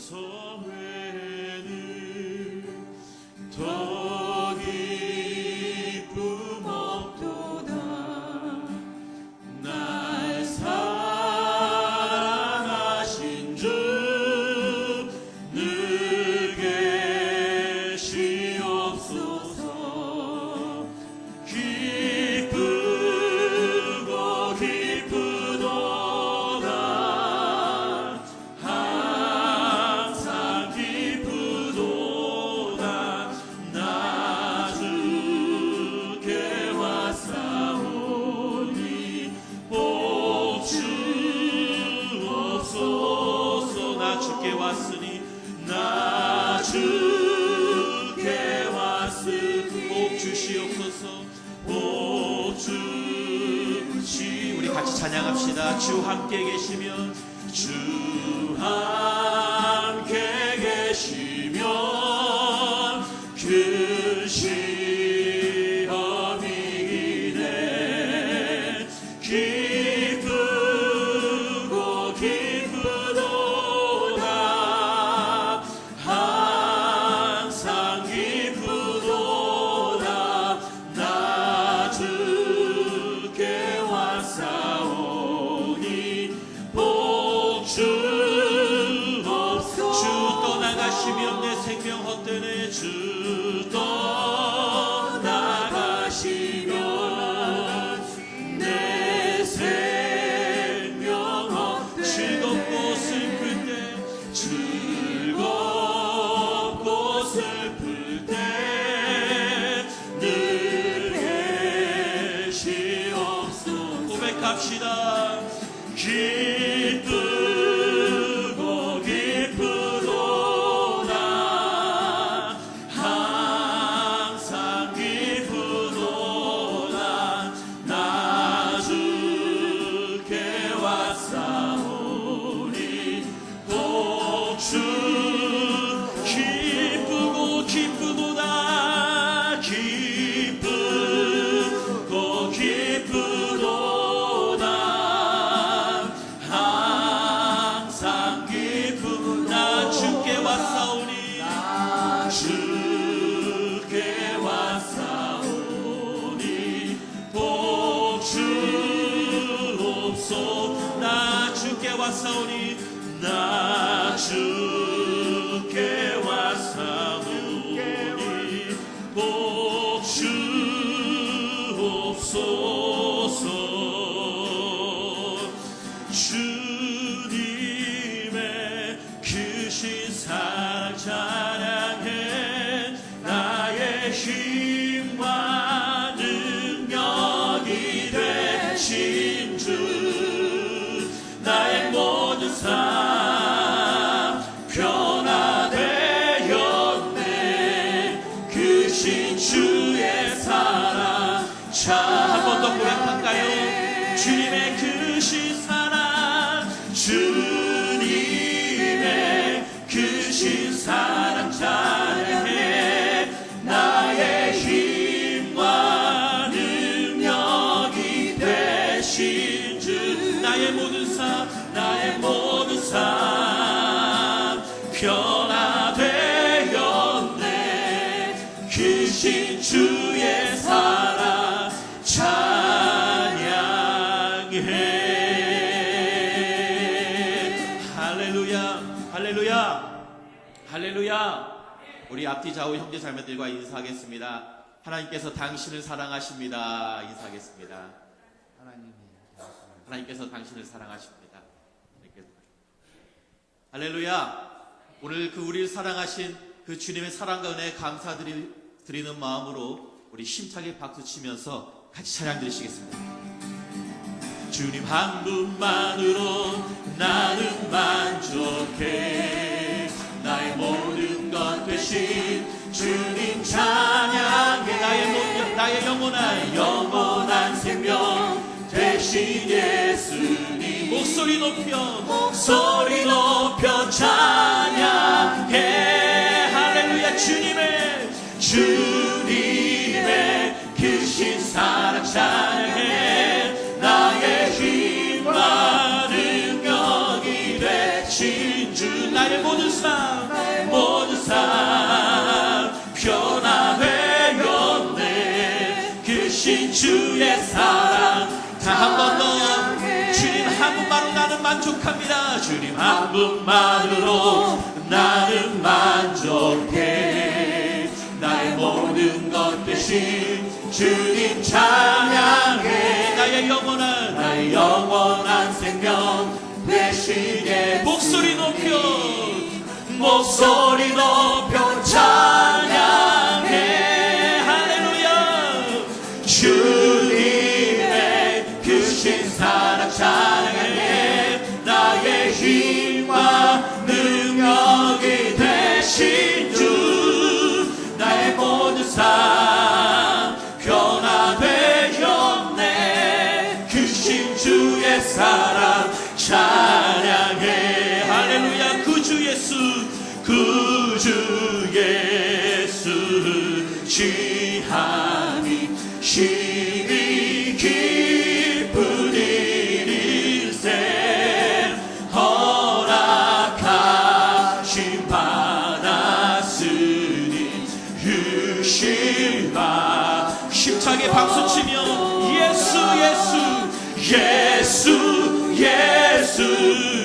주소 외에는 더 기쁨 없도다. 날 사랑하신 주 늘 계시옵소서. 기쁘고 기쁘도다. 항상 기쁘도다. 나 주께 왔사오니 복 주옵소서. 나 주께 왔으니 나 주께 왔으니 복 주시옵소서. 복 주시. 우리 같이 찬양합시다. 주 함께 계시면 주 함께 계시면 그 시험이 이기네. 기쁘고 기쁘도다. 항상 기쁘도다. 나 주께 왔사오니 복 주옵소서. 주 떠나가시면 내 생명 헛되네. 주 떠나가시면 내 생명 헛되네. 즐겁고 슬플 때 즐겁고 슬플 때 늘 계시옵소서. 고백합시다. 기쁘고 기쁘도다. 항상 기쁘도다. 나 주께 왔사오니 복 주. 기쁘고 기쁘도다. 기쁘고 기쁘도다. 항상 기쁘고 나 주께 왔사오니 나 주께 왔사오니 복 주옵소서. 나 주께 왔사오니 나 주께 왔사오니 복 주옵소서. 주님의 크신 사랑 찬양해. 나의 힘과 능력이 되신 주. 나의 모든 삶 변화되었네. 크신 주의 사랑. 자, 한 번 더 고백할까요? 주님의 크신 사랑. 주님의 크신 사랑 찬양해. 나의 힘과 능력이 되신 주. 나의 모든 삶 변화되었네. 크신 주의 사랑 찬양해. 할렐루야, 할렐루야, 할렐루야. 우리 앞뒤 좌우 형제 자매들과 인사하겠습니다. 하나님께서 당신을 사랑하십니다. 인사하겠습니다. 하나님께서 당신을 사랑하십니다. 할렐루야. 오늘 그 우리를 사랑하신 그 주님의 사랑과 은혜에 감사드리는 마음으로 우리 힘차게 박수치면서 같이 찬양 드리시겠습니다. 주님 한 분만으로 나는 만족해. 나의 모든 것 되신 주님 찬양해. 나의 영원한 생명 되신 예수님. 목소리 높여 찬양해. 할렐루야. 주님의 크신 사랑 찬양해. 나의 힘과 능력이 되신 주. 나의 모든 삶 만족합니다. 주님 한 분만으로 나는 만족해. 나의 모든 것 대신 주님 찬양해. 나의 영원한 생명 되시게 목소리 높여 찬양해. 할렐루야. 주님의 크신 사랑 찬양해. 나의 힘과 능력이 되신 주, 나의 모든 삶 변화되었네. 크신 주의 사랑 찬양해. 할렐루야. 구주 예수 취함이 심히 기쁜 일일세. 허락하심 받았으니 유심하. 힘차게 박수치며 예수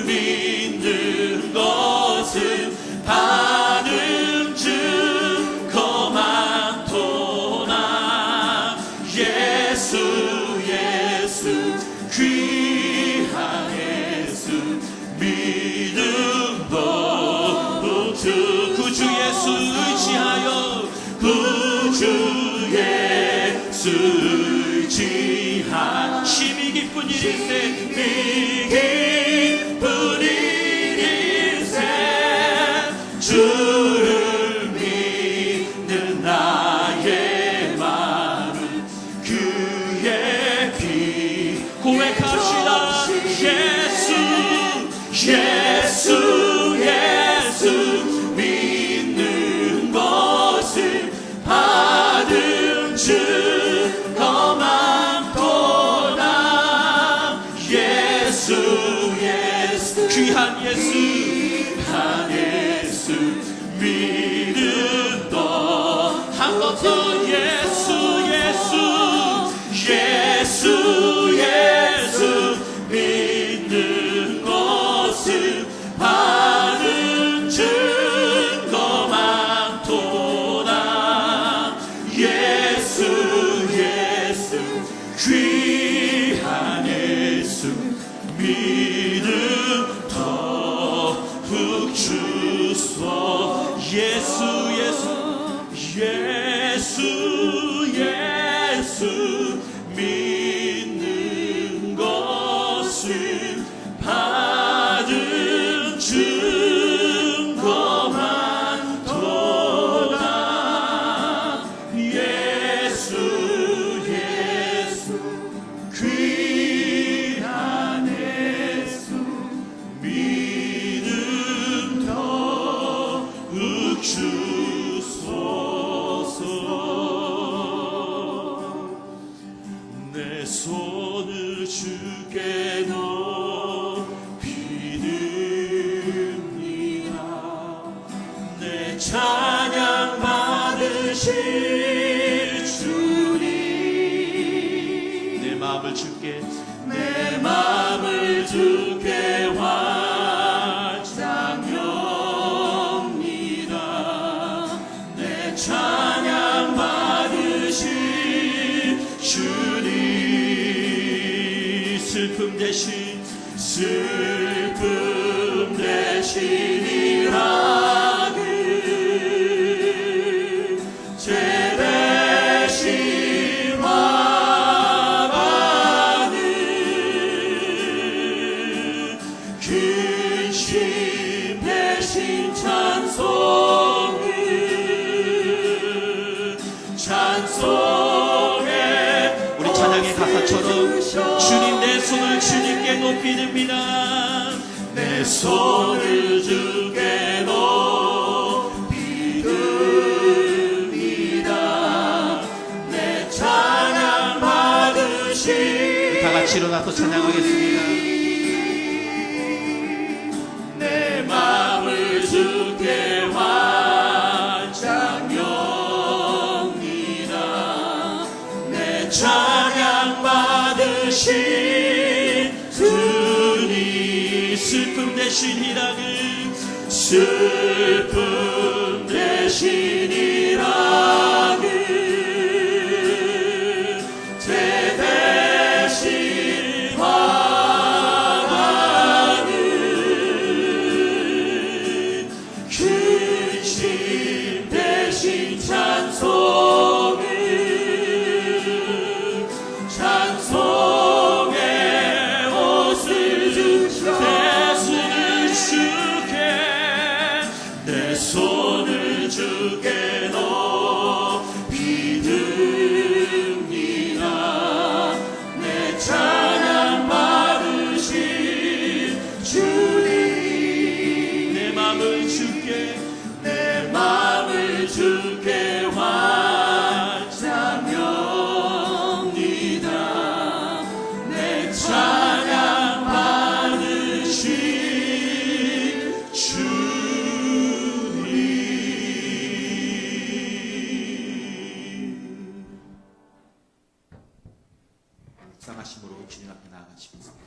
믿는 것은 받은 증거 많도다. 예수 귀한 예수 믿음 너부터. 구주 예수 의지하여 구주 예수 의지하. 심히 기쁜 일일세. 기쁜 일일세. 주를 믿는 나의 마음은 그의 피. 고백합시다. 예수 믿는 것을 받은 증거 많도다. 예수 귀한 예수 믿음 너. 한 번 더 예수 믿는 것을 받은 증거 많도다. 예수 귀한 예수 믿음 더욱 주소. 예수 믿는 것을 받은 증거 많도다. 예수 귀한 예수 믿음 더욱 주소서. 내 손을 주께 높이 듭니다. 내 찬양 받으실 주님. 내 마음을 주께 환장합니다. 내 찬양 받으실 주님. 슬픔 대신이라는 제 대신 말하는 근심 대신 찬송에 우리 찬양의 가사처럼 주님 내 손을 주님께 높이 듭니다. 내 손을 주께 높이 듭니다. 내 찬양 받으시. 다 같이 일어나서 찬양하겠습니다. 내 마음을 주께 환장합니다. 내 찬양 받으신 주님. 대신이라 그 슬픔 대신이라 그 죄 대신 화가는 근심 대신 찬송을 찬송의 옷을 주셔 손을 주게 내 손을 주께 높이 듭니다. 내 찬양 받으신 주님 내 맘을 주게 내 맘을 주께 완장합니다. 내 찬양 받으신 주님. 묵상하심으로 주님 앞에 나아가시겠습니다.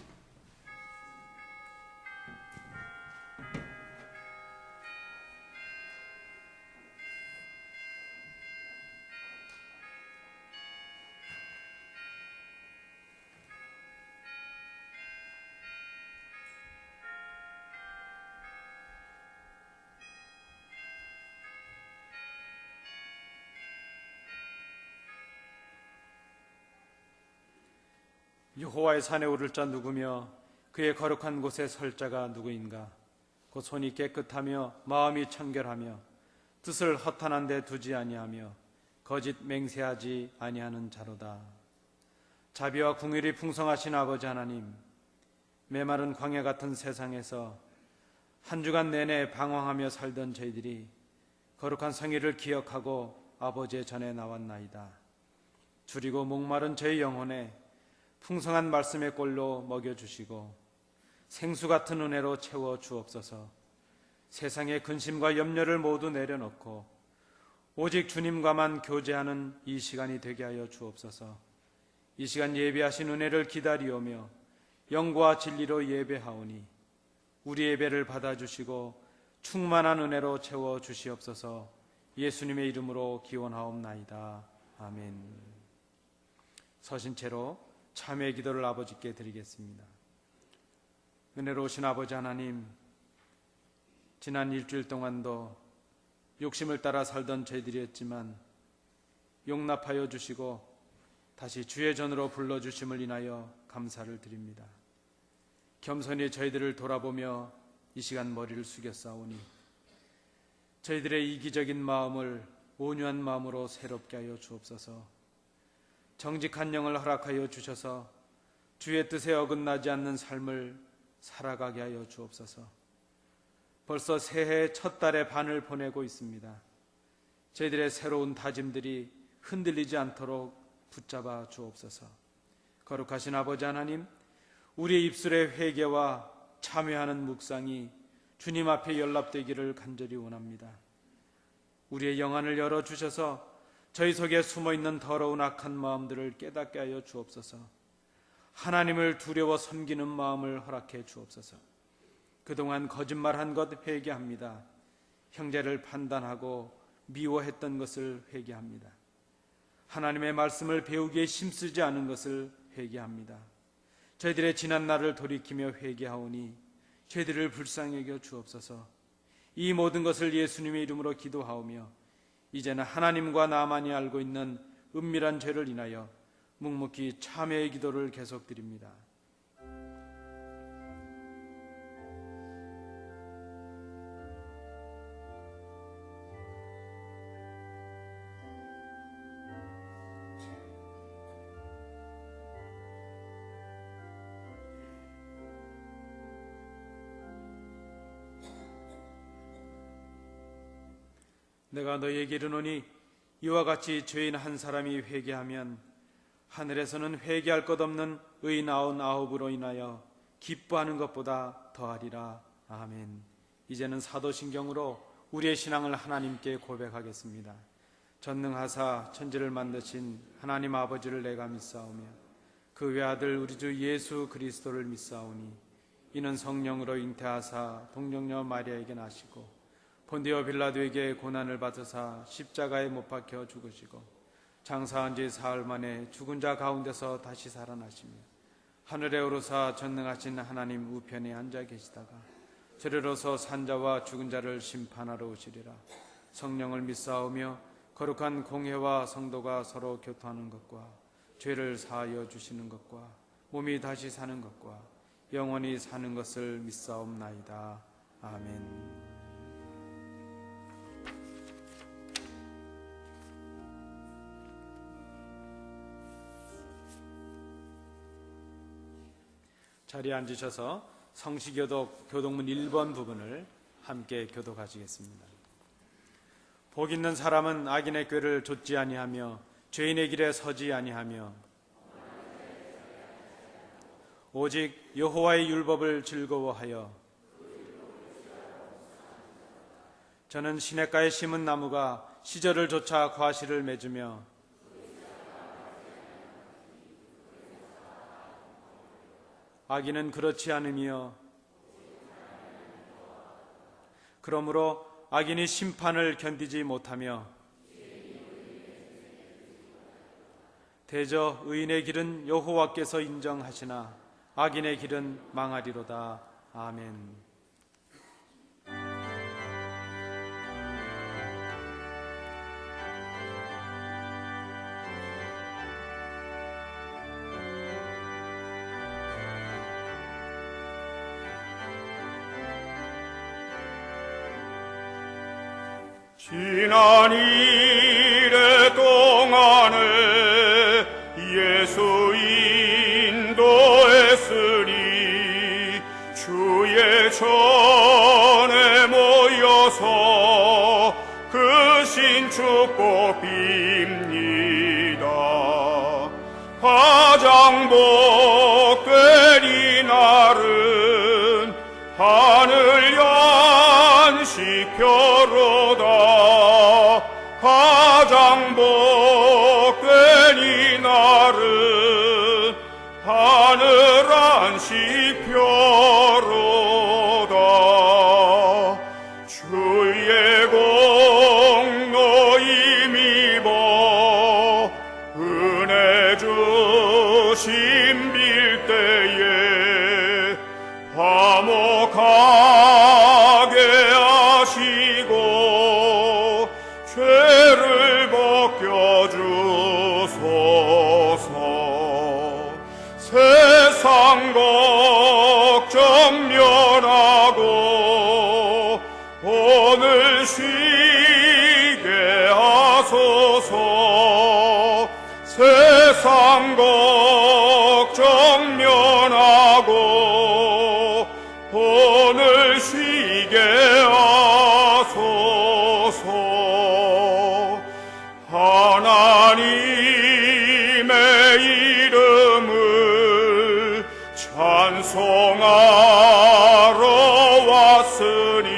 여호와의 산에 오를 자 누구며 그의 거룩한 곳에 설 자가 누구인가? 곧 손이 깨끗하며 마음이 청결하며 뜻을 허탄한 데 두지 아니하며 거짓 맹세하지 아니하는 자로다. 자비와 궁휼이 풍성하신 아버지 하나님, 메마른 광야 같은 세상에서 한 주간 내내 방황하며 살던 저희들이 거룩한 성의를 기억하고 아버지의 전에 나왔나이다. 줄이고 목마른 저희 영혼에 풍성한 말씀의 꼴로 먹여주시고 생수 같은 은혜로 채워 주옵소서. 세상의 근심과 염려를 모두 내려놓고 오직 주님과만 교제하는 이 시간이 되게 하여 주옵소서. 이 시간 예배하신 은혜를 기다리오며 영과 진리로 예배하오니 우리 예배를 받아주시고 충만한 은혜로 채워 주시옵소서. 예수님의 이름으로 기원하옵나이다. 아멘. 서신 채로 참회의 기도를 아버지께 드리겠습니다. 은혜로우신 아버지 하나님, 지난 일주일 동안도 욕심을 따라 살던 저희들이었지만 용납하여 주시고 다시 주의 전으로 불러주심을 인하여 감사를 드립니다. 겸손히 저희들을 돌아보며 이 시간 머리를 숙였사오니 저희들의 이기적인 마음을 온유한 마음으로 새롭게 하여 주옵소서. 정직한 영을 허락하여 주셔서 주의 뜻에 어긋나지 않는 삶을 살아가게 하여 주옵소서. 벌써 새해 첫 달의 반을 보내고 있습니다. 저희들의 새로운 다짐들이 흔들리지 않도록 붙잡아 주옵소서. 거룩하신 아버지 하나님, 우리의 입술의 회개와 참회하는 묵상이 주님 앞에 연락되기를 간절히 원합니다. 우리의 영안을 열어주셔서 저희 속에 숨어있는 더러운 악한 마음들을 깨닫게 하여 주옵소서. 하나님을 두려워 섬기는 마음을 허락해 주옵소서. 그동안 거짓말한 것 회개합니다. 형제를 판단하고 미워했던 것을 회개합니다. 하나님의 말씀을 배우기에 힘쓰지 않은 것을 회개합니다. 저희들의 지난 날을 돌이키며 회개하오니 저희들을 불쌍히 여겨 주옵소서. 이 모든 것을 예수님의 이름으로 기도하오며 이제는 하나님과 나만이 알고 있는 은밀한 죄를 인하여 묵묵히 참회의 기도를 계속드립니다. 내가 너희에게 이르노니 이와 같이 죄인 한 사람이 회개하면 하늘에서는 회개할 것 없는 의인 99으로 인하여 기뻐하는 것보다 더하리라. 아멘. 이제는 사도신경으로 우리의 신앙을 하나님께 고백하겠습니다. 전능하사 천지를 만드신 하나님 아버지를 내가 믿사오며 그 외아들 우리 주 예수 그리스도를 믿사오니 이는 성령으로 잉태하사 동정녀 마리아에게 나시고 본디오 빌라도에게 고난을 받으사 십자가에 못 박혀 죽으시고 장사한 지 사흘 만에 죽은 자 가운데서 다시 살아나시며 하늘에 오르사 전능하신 하나님 우편에 앉아 계시다가 저리로서 산자와 죽은 자를 심판하러 오시리라. 성령을 믿사오며 거룩한 공회와 성도가 서로 교통하는 것과 죄를 사하여 주시는 것과 몸이 다시 사는 것과 영원히 사는 것을 믿사옵나이다. 아멘. 자리에 앉으셔서 성시교독 교독문 1번 부분을 함께 교독하시겠습니다. 복 있는 사람은 악인의 꾀를 좇지 아니하며 죄인의 길에 서지 아니하며 오직 여호와의 율법을 즐거워하여 저는 시냇가에 심은 나무가 시절을 좇아 과실을 맺으며 악인은 그렇지 않으며 그러므로 악인이 심판을 견디지 못하며 대저 의인의 길은 여호와께서 인정하시나 악인의 길은 망하리로다. 아멘. 지난 이래 동안에 예수 인도했으니 주의 전에 모여서 그 신축복 빕니다. 가장 복된 이 날은 하늘 연식표로다. 가장 복된 이 날은 하늘 안식표로다. 주의 공로 힘입어 은혜 주심 빌 때에 화목하게 하시고 죄를 벗겨주소서. 세상 걱정 면하고 오늘 쉬게 하소서. 세상 걱정 면하고 오늘 쉬게 하소서. 하나님의 이름을 찬송하러 왔으니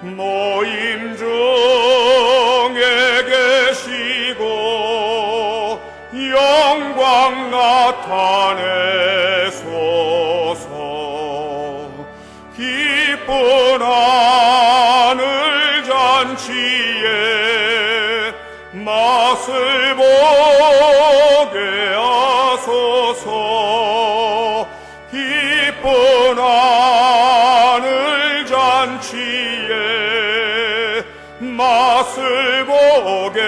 모임 중에 계시고 영광 나타내소서. 기쁜 하늘 잔치에 맛을 보게 하소서. 기쁜 하늘 잔치에 맛을 보게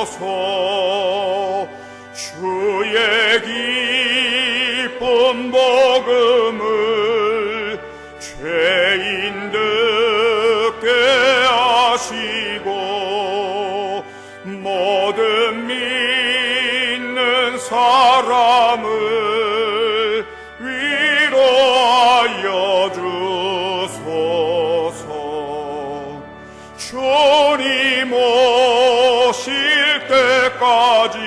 하소서. 주의 기쁜 복음을 죄인 듣게 하시고 모든 믿는 사람을 위로하여 주소서. 주님 오실 때까지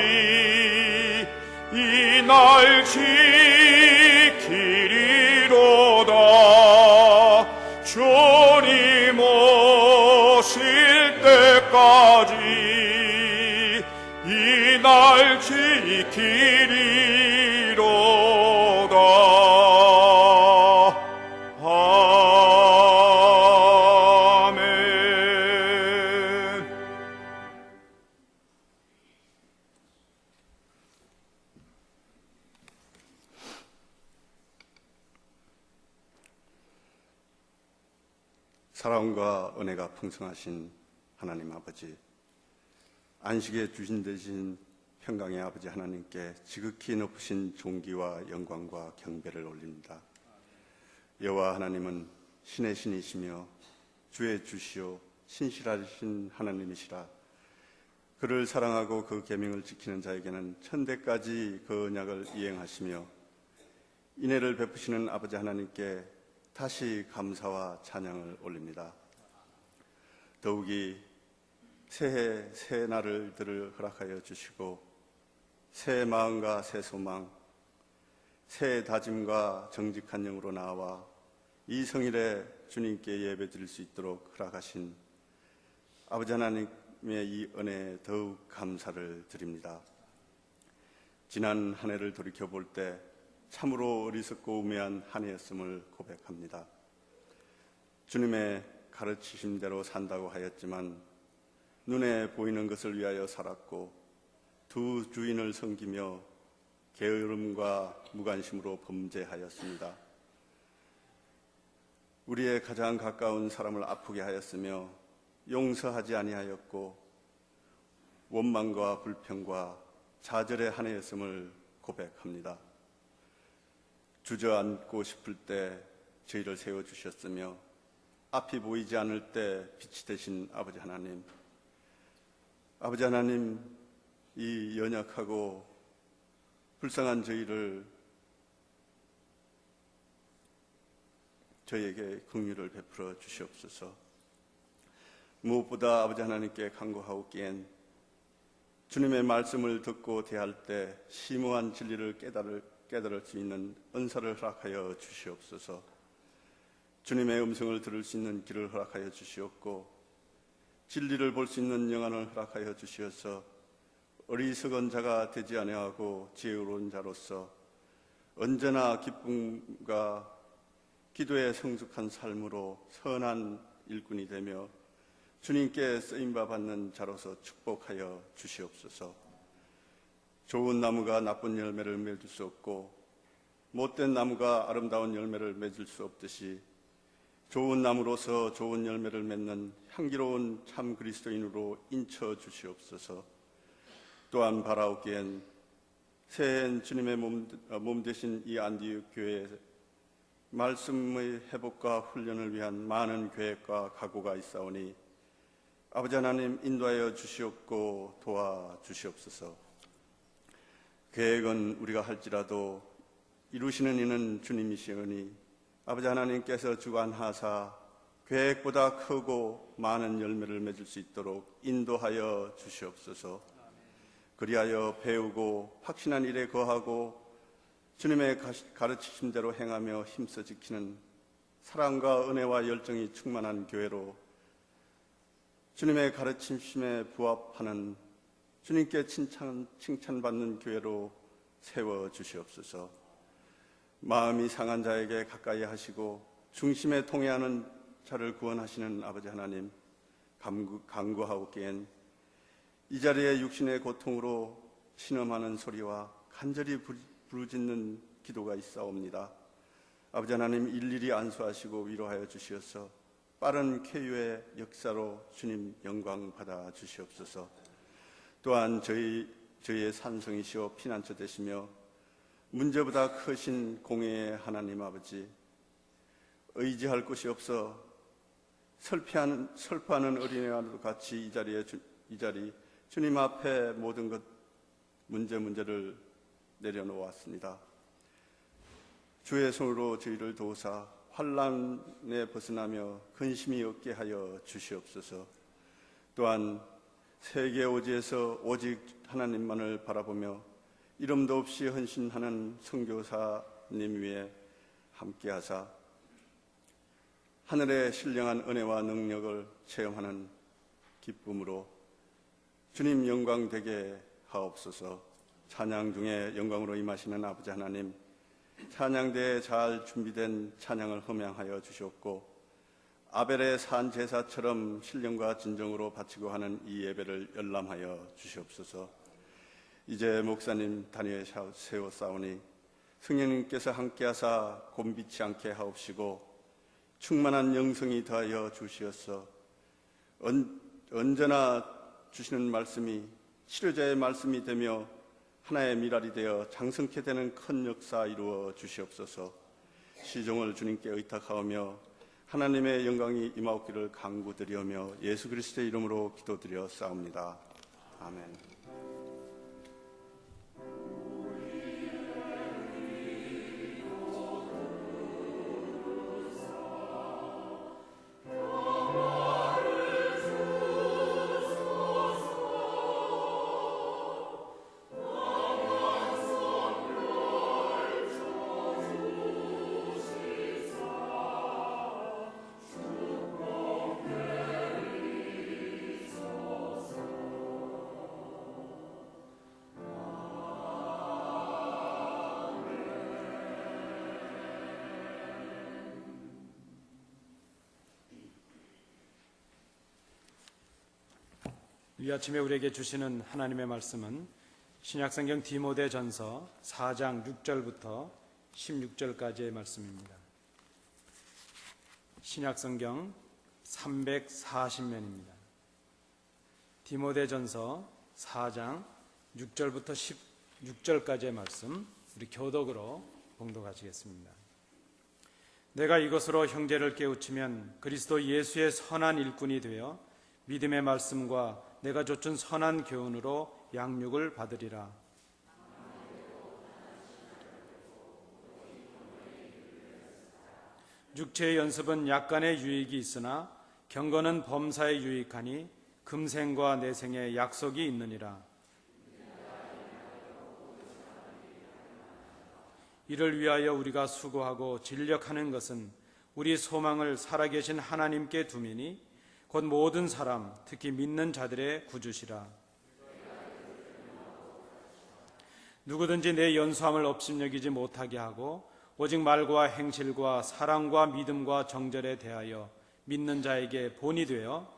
이 날 지키리로다. 주님 오실 때까지 이 날 지키리로다. 사랑과 은혜가 풍성하신 하나님 아버지, 안식의 주신 되신 평강의 아버지 하나님께 지극히 높으신 존귀와 영광과 경배를 올립니다. 여호와 하나님은 신의 신이시며 주의 주시오 신실하신 하나님이시라. 그를 사랑하고 그 계명을 지키는 자에게는 천대까지 그 언약을 이행하시며 인애를 베푸시는 아버지 하나님께 다시 감사와 찬양을 올립니다. 더욱이 새해 새 날들을 허락하여 주시고 새 마음과 새 소망, 새 다짐과 정직한 영으로 나와 이 성일에 주님께 예배드릴 수 있도록 허락하신 아버지 하나님의 이 은혜에 더욱 감사를 드립니다. 지난 한 해를 돌이켜볼 때 참으로 어리석고 우매한 한 해였음을 고백합니다. 주님의 가르치심대로 산다고 하였지만 눈에 보이는 것을 위하여 살았고 두 주인을 섬기며 게으름과 무관심으로 범죄하였습니다. 우리의 가장 가까운 사람을 아프게 하였으며 용서하지 아니하였고 원망과 불평과 좌절의 한 해였음을 고백합니다. 주저앉고 싶을 때 저희를 세워주셨으며 앞이 보이지 않을 때 빛이 되신 아버지 하나님, 아버지 하나님, 이 연약하고 불쌍한 저희에게 긍휼을 베풀어 주시옵소서. 무엇보다 아버지 하나님께 간구하옵기엔 주님의 말씀을 듣고 대할 때 심오한 진리를 깨달을 수 있는 은사를 허락하여 주시옵소서. 주님의 음성을 들을 수 있는 길을 허락하여 주시옵고 진리를 볼 수 있는 영안을 허락하여 주시어서 어리석은 자가 되지 아니하고 지혜로운 자로서 언제나 기쁨과 기도에 성숙한 삶으로 선한 일꾼이 되며 주님께 쓰임바 받는 자로서 축복하여 주시옵소서. 좋은 나무가 나쁜 열매를 맺을 수 없고 못된 나무가 아름다운 열매를 맺을 수 없듯이 좋은 나무로서 좋은 열매를 맺는 향기로운 참 그리스도인으로 인쳐 주시옵소서. 또한 바라옵기엔 새해엔 주님의 몸 되신 이 안디옥 교회에 말씀의 회복과 훈련을 위한 많은 계획과 각오가 있사오니 아버지 하나님 인도하여 주시옵고 도와주시옵소서. 계획은 우리가 할지라도 이루시는 이는 주님이시오니 아버지 하나님께서 주관하사 계획보다 크고 많은 열매를 맺을 수 있도록 인도하여 주시옵소서. 그리하여 배우고 확신한 일에 거하고 주님의 가르치심대로 행하며 힘써 지키는 사랑과 은혜와 열정이 충만한 교회로 주님의 가르치심에 부합하는 주님께 칭찬받는 교회로 세워주시옵소서. 마음이 상한 자에게 가까이 하시고 중심에 통해하는 자를 구원하시는 아버지 하나님, 간구하옵기엔 이 자리에 육신의 고통으로 신음하는 소리와 간절히 부르짖는 기도가 있사옵니다. 아버지 하나님 일일이 안수하시고 위로하여 주시어서 빠른 쾌유의 역사로 주님 영광 받아 주시옵소서. 또한 저희의 산성이시오 피난처 되시며 문제보다 크신 공의의 하나님 아버지, 의지할 곳이 없어 슬퍼하는 어린애와 같이 이 자리 주님 앞에 모든 것 문제를 내려놓았습니다. 주의 손으로 저희를 도우사 환난에 벗어나며 근심이 없게 하여 주시옵소서. 또한 세계 오지에서 오직 하나님만을 바라보며 이름도 없이 헌신하는 선교사님 위에 함께하사 하늘의 신령한 은혜와 능력을 체험하는 기쁨으로 주님 영광 되게 하옵소서. 찬양 중에 영광으로 임하시는 아버지 하나님, 찬양대에 잘 준비된 찬양을 흠양하여 주시옵고 아벨의 산 제사처럼 신령과 진정으로 바치고 하는 이 예배를 열람하여 주시옵소서. 이제 목사님 단위에 세워 싸우니 성령님께서 함께하사 곤비치 않게 하옵시고 충만한 영성이 더하여 주시어서 언제나 주시는 말씀이 치료자의 말씀이 되며 하나의 미랄이 되어 장성케 되는 큰 역사 이루어 주시옵소서. 시종을 주님께 의탁하오며 하나님의 영광이 임하옵기를 간구드리오며 예수 그리스도의 이름으로 기도드려 싸웁니다. 아멘. 이 아침에 우리에게 주시는 하나님의 말씀은 신약성경 디모데전서 4장 6절부터 16절까지의 말씀입니다. 신약성경 340면입니다. 디모데전서 4장 6절부터 16절까지의 말씀, 우리 교독으로 봉독하시겠습니다. 내가 이것으로 형제를 깨우치면 그리스도 예수의 선한 일꾼이 되어 믿음의 말씀과 내가 좇은 선한 교훈으로 양육을 받으리라. 육체의 연습은 약간의 유익이 있으나 경건은 범사에 유익하니 금생과 내생에 약속이 있느니라. 이를 위하여 우리가 수고하고 진력하는 것은 우리 소망을 살아계신 하나님께 두미니 곧 모든 사람, 특히 믿는 자들의 구주시라. 누구든지 내 연수함을 업신여기지 못하게 하고 오직 말과 행실과 사랑과 믿음과 정절에 대하여 믿는 자에게 본이 되어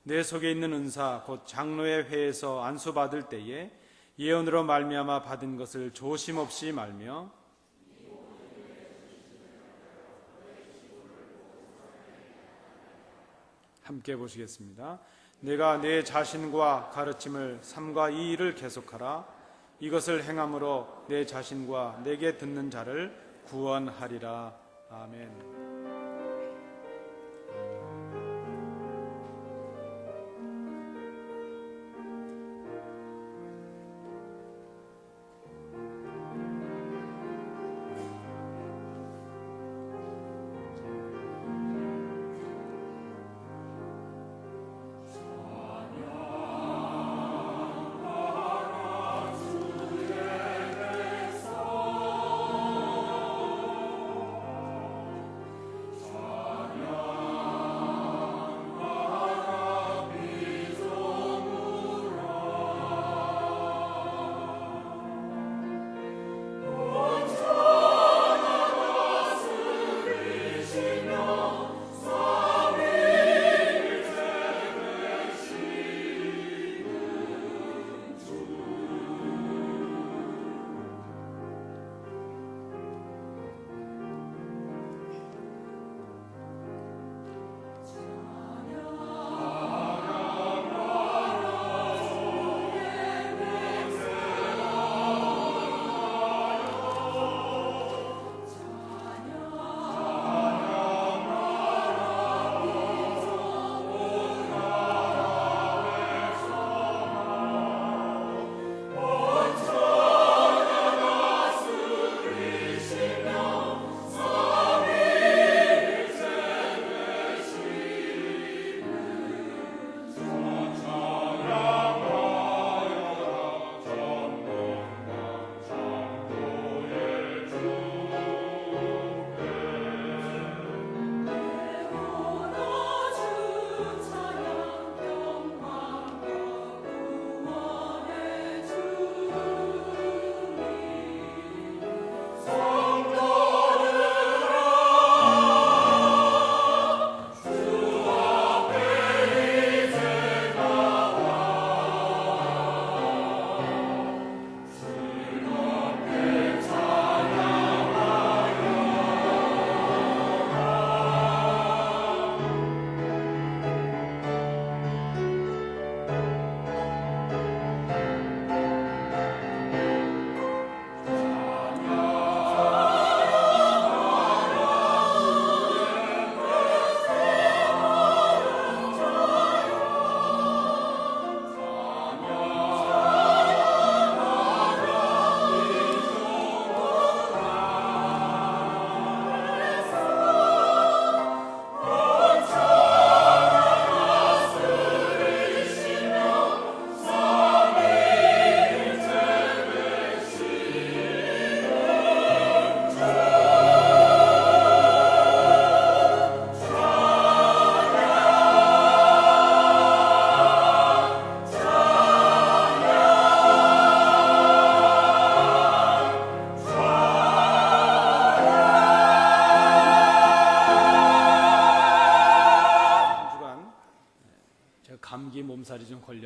내 속에 있는 은사 곧 장로의 회에서 안수받을 때에 예언으로 말미암아 받은 것을 조심없이 말며 함께 보시겠습니다. 내가 내 자신과 가르침을 삼가 이 일을 계속하라. 이것을 행함으로 내 자신과 내게 듣는 자를 구원하리라. 아멘.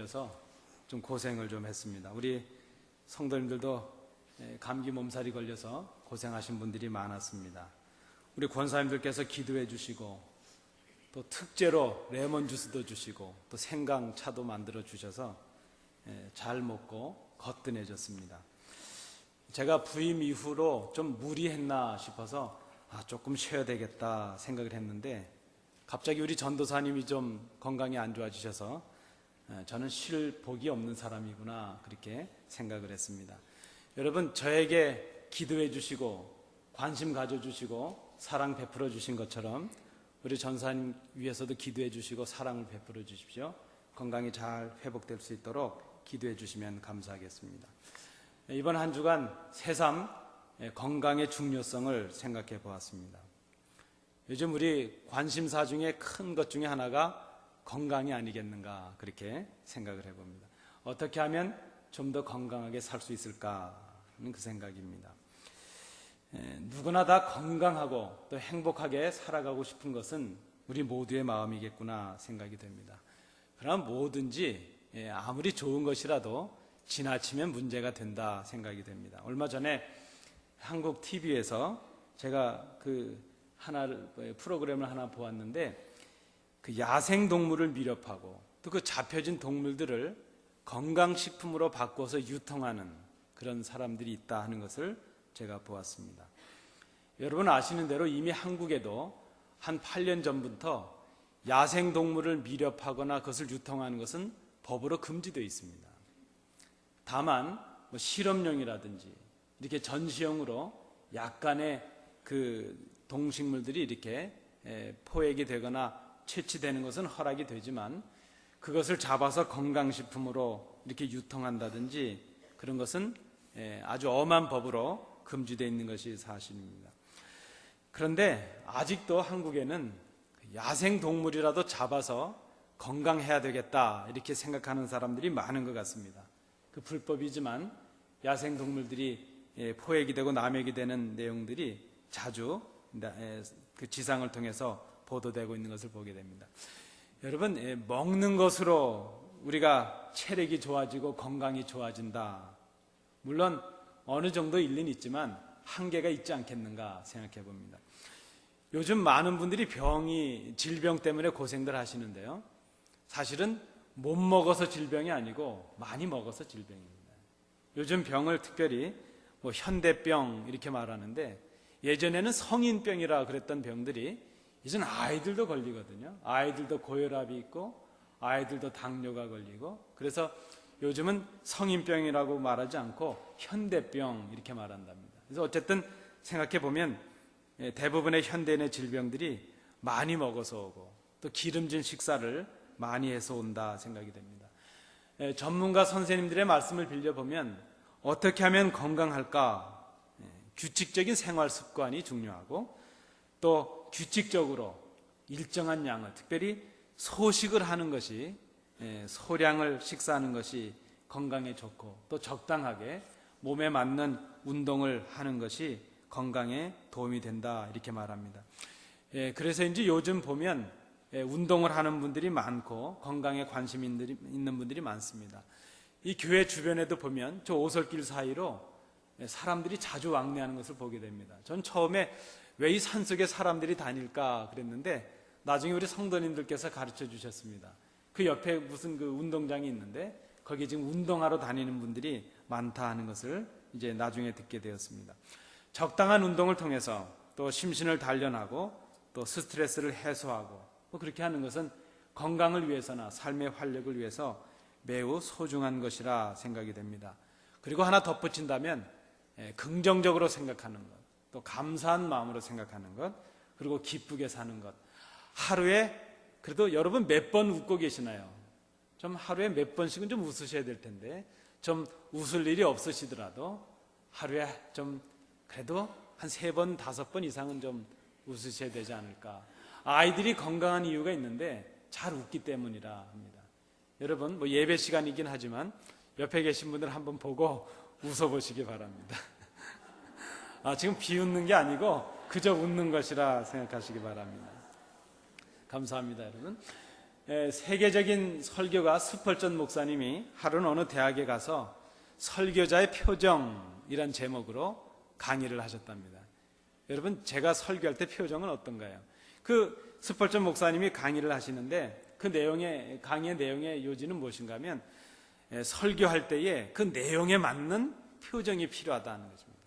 걸려서 좀 고생을 좀 했습니다. 우리 성도님들도 감기 몸살이 걸려서 고생하신 분들이 많았습니다. 우리 권사님들께서 기도해 주시고 또 특제로 레몬 주스도 주시고 또 생강차도 만들어 주셔서 잘 먹고 거뜬해졌습니다. 제가 부임 이후로 좀 무리했나 싶어서 조금 쉬어야 되겠다 생각을 했는데 갑자기 우리 전도사님이 좀 건강이 안 좋아지셔서 저는 쉴 복이 없는 사람이구나 그렇게 생각을 했습니다. 여러분, 저에게 기도해 주시고 관심 가져주시고 사랑 베풀어 주신 것처럼 우리 전사님 위해서도 기도해 주시고 사랑을 베풀어 주십시오. 건강이 잘 회복될 수 있도록 기도해 주시면 감사하겠습니다. 이번 한 주간 새삼 건강의 중요성을 생각해 보았습니다. 요즘 우리 관심사 중에 큰 것 중에 하나가 건강이 아니겠는가 그렇게 생각을 해봅니다. 어떻게 하면 좀 더 건강하게 살 수 있을까 하는 그 생각입니다. 누구나 다 건강하고 또 행복하게 살아가고 싶은 것은 우리 모두의 마음이겠구나 생각이 됩니다. 그러나 뭐든지 아무리 좋은 것이라도 지나치면 문제가 된다 생각이 됩니다. 얼마 전에 한국 TV에서 제가 프로그램을 하나 보았는데 그 야생 동물을 밀렵하고 또 그 잡혀진 동물들을 건강식품으로 바꿔서 유통하는 그런 사람들이 있다 하는 것을 제가 보았습니다. 여러분 아시는 대로 이미 한국에도 한 8년 전부터 야생 동물을 밀렵하거나 그것을 유통하는 것은 법으로 금지되어 있습니다. 다만 실험용이라든지 이렇게 전시용으로 약간의 그 동식물들이 이렇게 포획이 되거나 채취되는 것은 허락이 되지만 그것을 잡아서 건강식품으로 이렇게 유통한다든지 그런 것은 아주 엄한 법으로 금지되어 있는 것이 사실입니다. 그런데 아직도 한국에는 야생 동물이라도 잡아서 건강해야 되겠다 이렇게 생각하는 사람들이 많은 것 같습니다. 그 불법이지만 야생 동물들이 포획이 되고 남획이 되는 내용들이 자주 그 지상을 통해서 보도되고 있는 것을 보게 됩니다. 여러분, 먹는 것으로 우리가 체력이 좋아지고 건강이 좋아진다. 물론 어느 정도 일리는 있지만 한계가 있지 않겠는가 생각해 봅니다. 요즘 많은 분들이 질병 때문에 고생들 하시는데요. 사실은 못 먹어서 질병이 아니고 많이 먹어서 질병입니다. 요즘 병을 특별히 현대병 이렇게 말하는데 예전에는 성인병이라 그랬던 병들이 이제는 아이들도 걸리거든요. 아이들도 고혈압이 있고 아이들도 당뇨가 걸리고 그래서 요즘은 성인병이라고 말하지 않고 현대병 이렇게 말한답니다. 그래서 어쨌든 생각해 보면 대부분의 현대인의 질병들이 많이 먹어서 오고 또 기름진 식사를 많이 해서 온다 생각이 됩니다. 전문가 선생님들의 말씀을 빌려보면 어떻게 하면 건강할까? 규칙적인 생활 습관이 중요하고 또 규칙적으로 일정한 양을 특별히 소식을 하는 것이 소량을 식사하는 것이 건강에 좋고 또 적당하게 몸에 맞는 운동을 하는 것이 건강에 도움이 된다 이렇게 말합니다. 그래서 이제 요즘 보면 운동을 하는 분들이 많고 건강에 관심 있는 분들이 많습니다. 이 교회 주변에도 보면 저 오솔길 사이로 사람들이 자주 왕래하는 것을 보게 됩니다. 전 처음에 왜 이 산속에 사람들이 다닐까 그랬는데 나중에 우리 성도님들께서 가르쳐 주셨습니다. 그 옆에 무슨 그 운동장이 있는데 거기 지금 운동하러 다니는 분들이 많다 하는 것을 이제 나중에 듣게 되었습니다. 적당한 운동을 통해서 또 심신을 단련하고 또 스트레스를 해소하고 그렇게 하는 것은 건강을 위해서나 삶의 활력을 위해서 매우 소중한 것이라 생각이 됩니다. 그리고 하나 덧붙인다면 긍정적으로 생각하는 것, 또 감사한 마음으로 생각하는 것, 그리고 기쁘게 사는 것. 하루에 그래도 여러분 몇 번 웃고 계시나요? 좀 하루에 몇 번씩은 좀 웃으셔야 될 텐데 좀 웃을 일이 없으시더라도 하루에 좀 그래도 한 3번, 5번 이상은 좀 웃으셔야 되지 않을까. 아이들이 건강한 이유가 있는데 잘 웃기 때문이라 합니다. 여러분 예배 시간이긴 하지만 옆에 계신 분들 한번 보고 웃어보시기 바랍니다. 지금 비웃는 게 아니고 그저 웃는 것이라 생각하시기 바랍니다. 감사합니다, 여러분. 세계적인 설교가 스펄전 목사님이 하루는 어느 대학에 가서 설교자의 표정이란 제목으로 강의를 하셨답니다. 여러분, 제가 설교할 때 표정은 어떤가요? 그 스펄전 목사님이 강의를 하시는데 강의의 내용의 요지는 무엇인가 하면 설교할 때에 그 내용에 맞는 표정이 필요하다는 것입니다.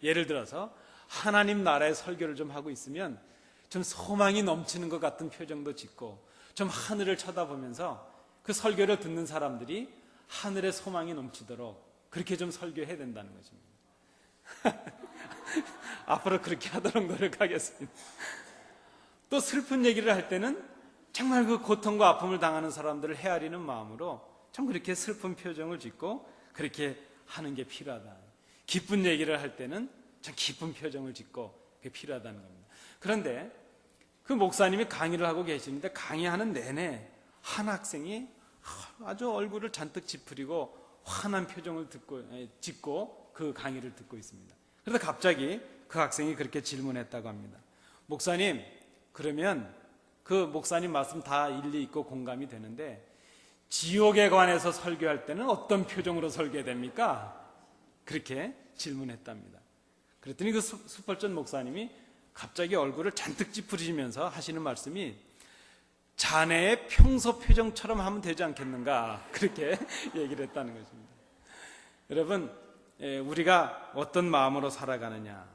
예를 들어서 하나님 나라의 설교를 좀 하고 있으면 좀 소망이 넘치는 것 같은 표정도 짓고 좀 하늘을 쳐다보면서 그 설교를 듣는 사람들이 하늘의 소망이 넘치도록 그렇게 좀 설교해야 된다는 것입니다. 앞으로 그렇게 하도록 노력하겠습니다. 또 슬픈 얘기를 할 때는 정말 그 고통과 아픔을 당하는 사람들을 헤아리는 마음으로 참 그렇게 슬픈 표정을 짓고 그렇게 하는 게 필요하다. 기쁜 얘기를 할 때는 참 기쁜 표정을 짓고 그게 필요하다는 겁니다. 그런데 그 목사님이 강의를 하고 계시는데 강의하는 내내 한 학생이 아주 얼굴을 잔뜩 찌푸리고 화난 표정을 짓고 그 강의를 듣고 있습니다. 그러다 갑자기 그 학생이 그렇게 질문했다고 합니다. 목사님, 그러면 그 목사님 말씀 다 일리 있고 공감이 되는데 지옥에 관해서 설교할 때는 어떤 표정으로 설교해야 됩니까? 그렇게 질문했답니다. 그랬더니 그 스펄전 목사님이 갑자기 얼굴을 잔뜩 찌푸리시면서 하시는 말씀이 자네의 평소 표정처럼 하면 되지 않겠는가, 그렇게 얘기를 했다는 것입니다. 여러분, 우리가 어떤 마음으로 살아가느냐,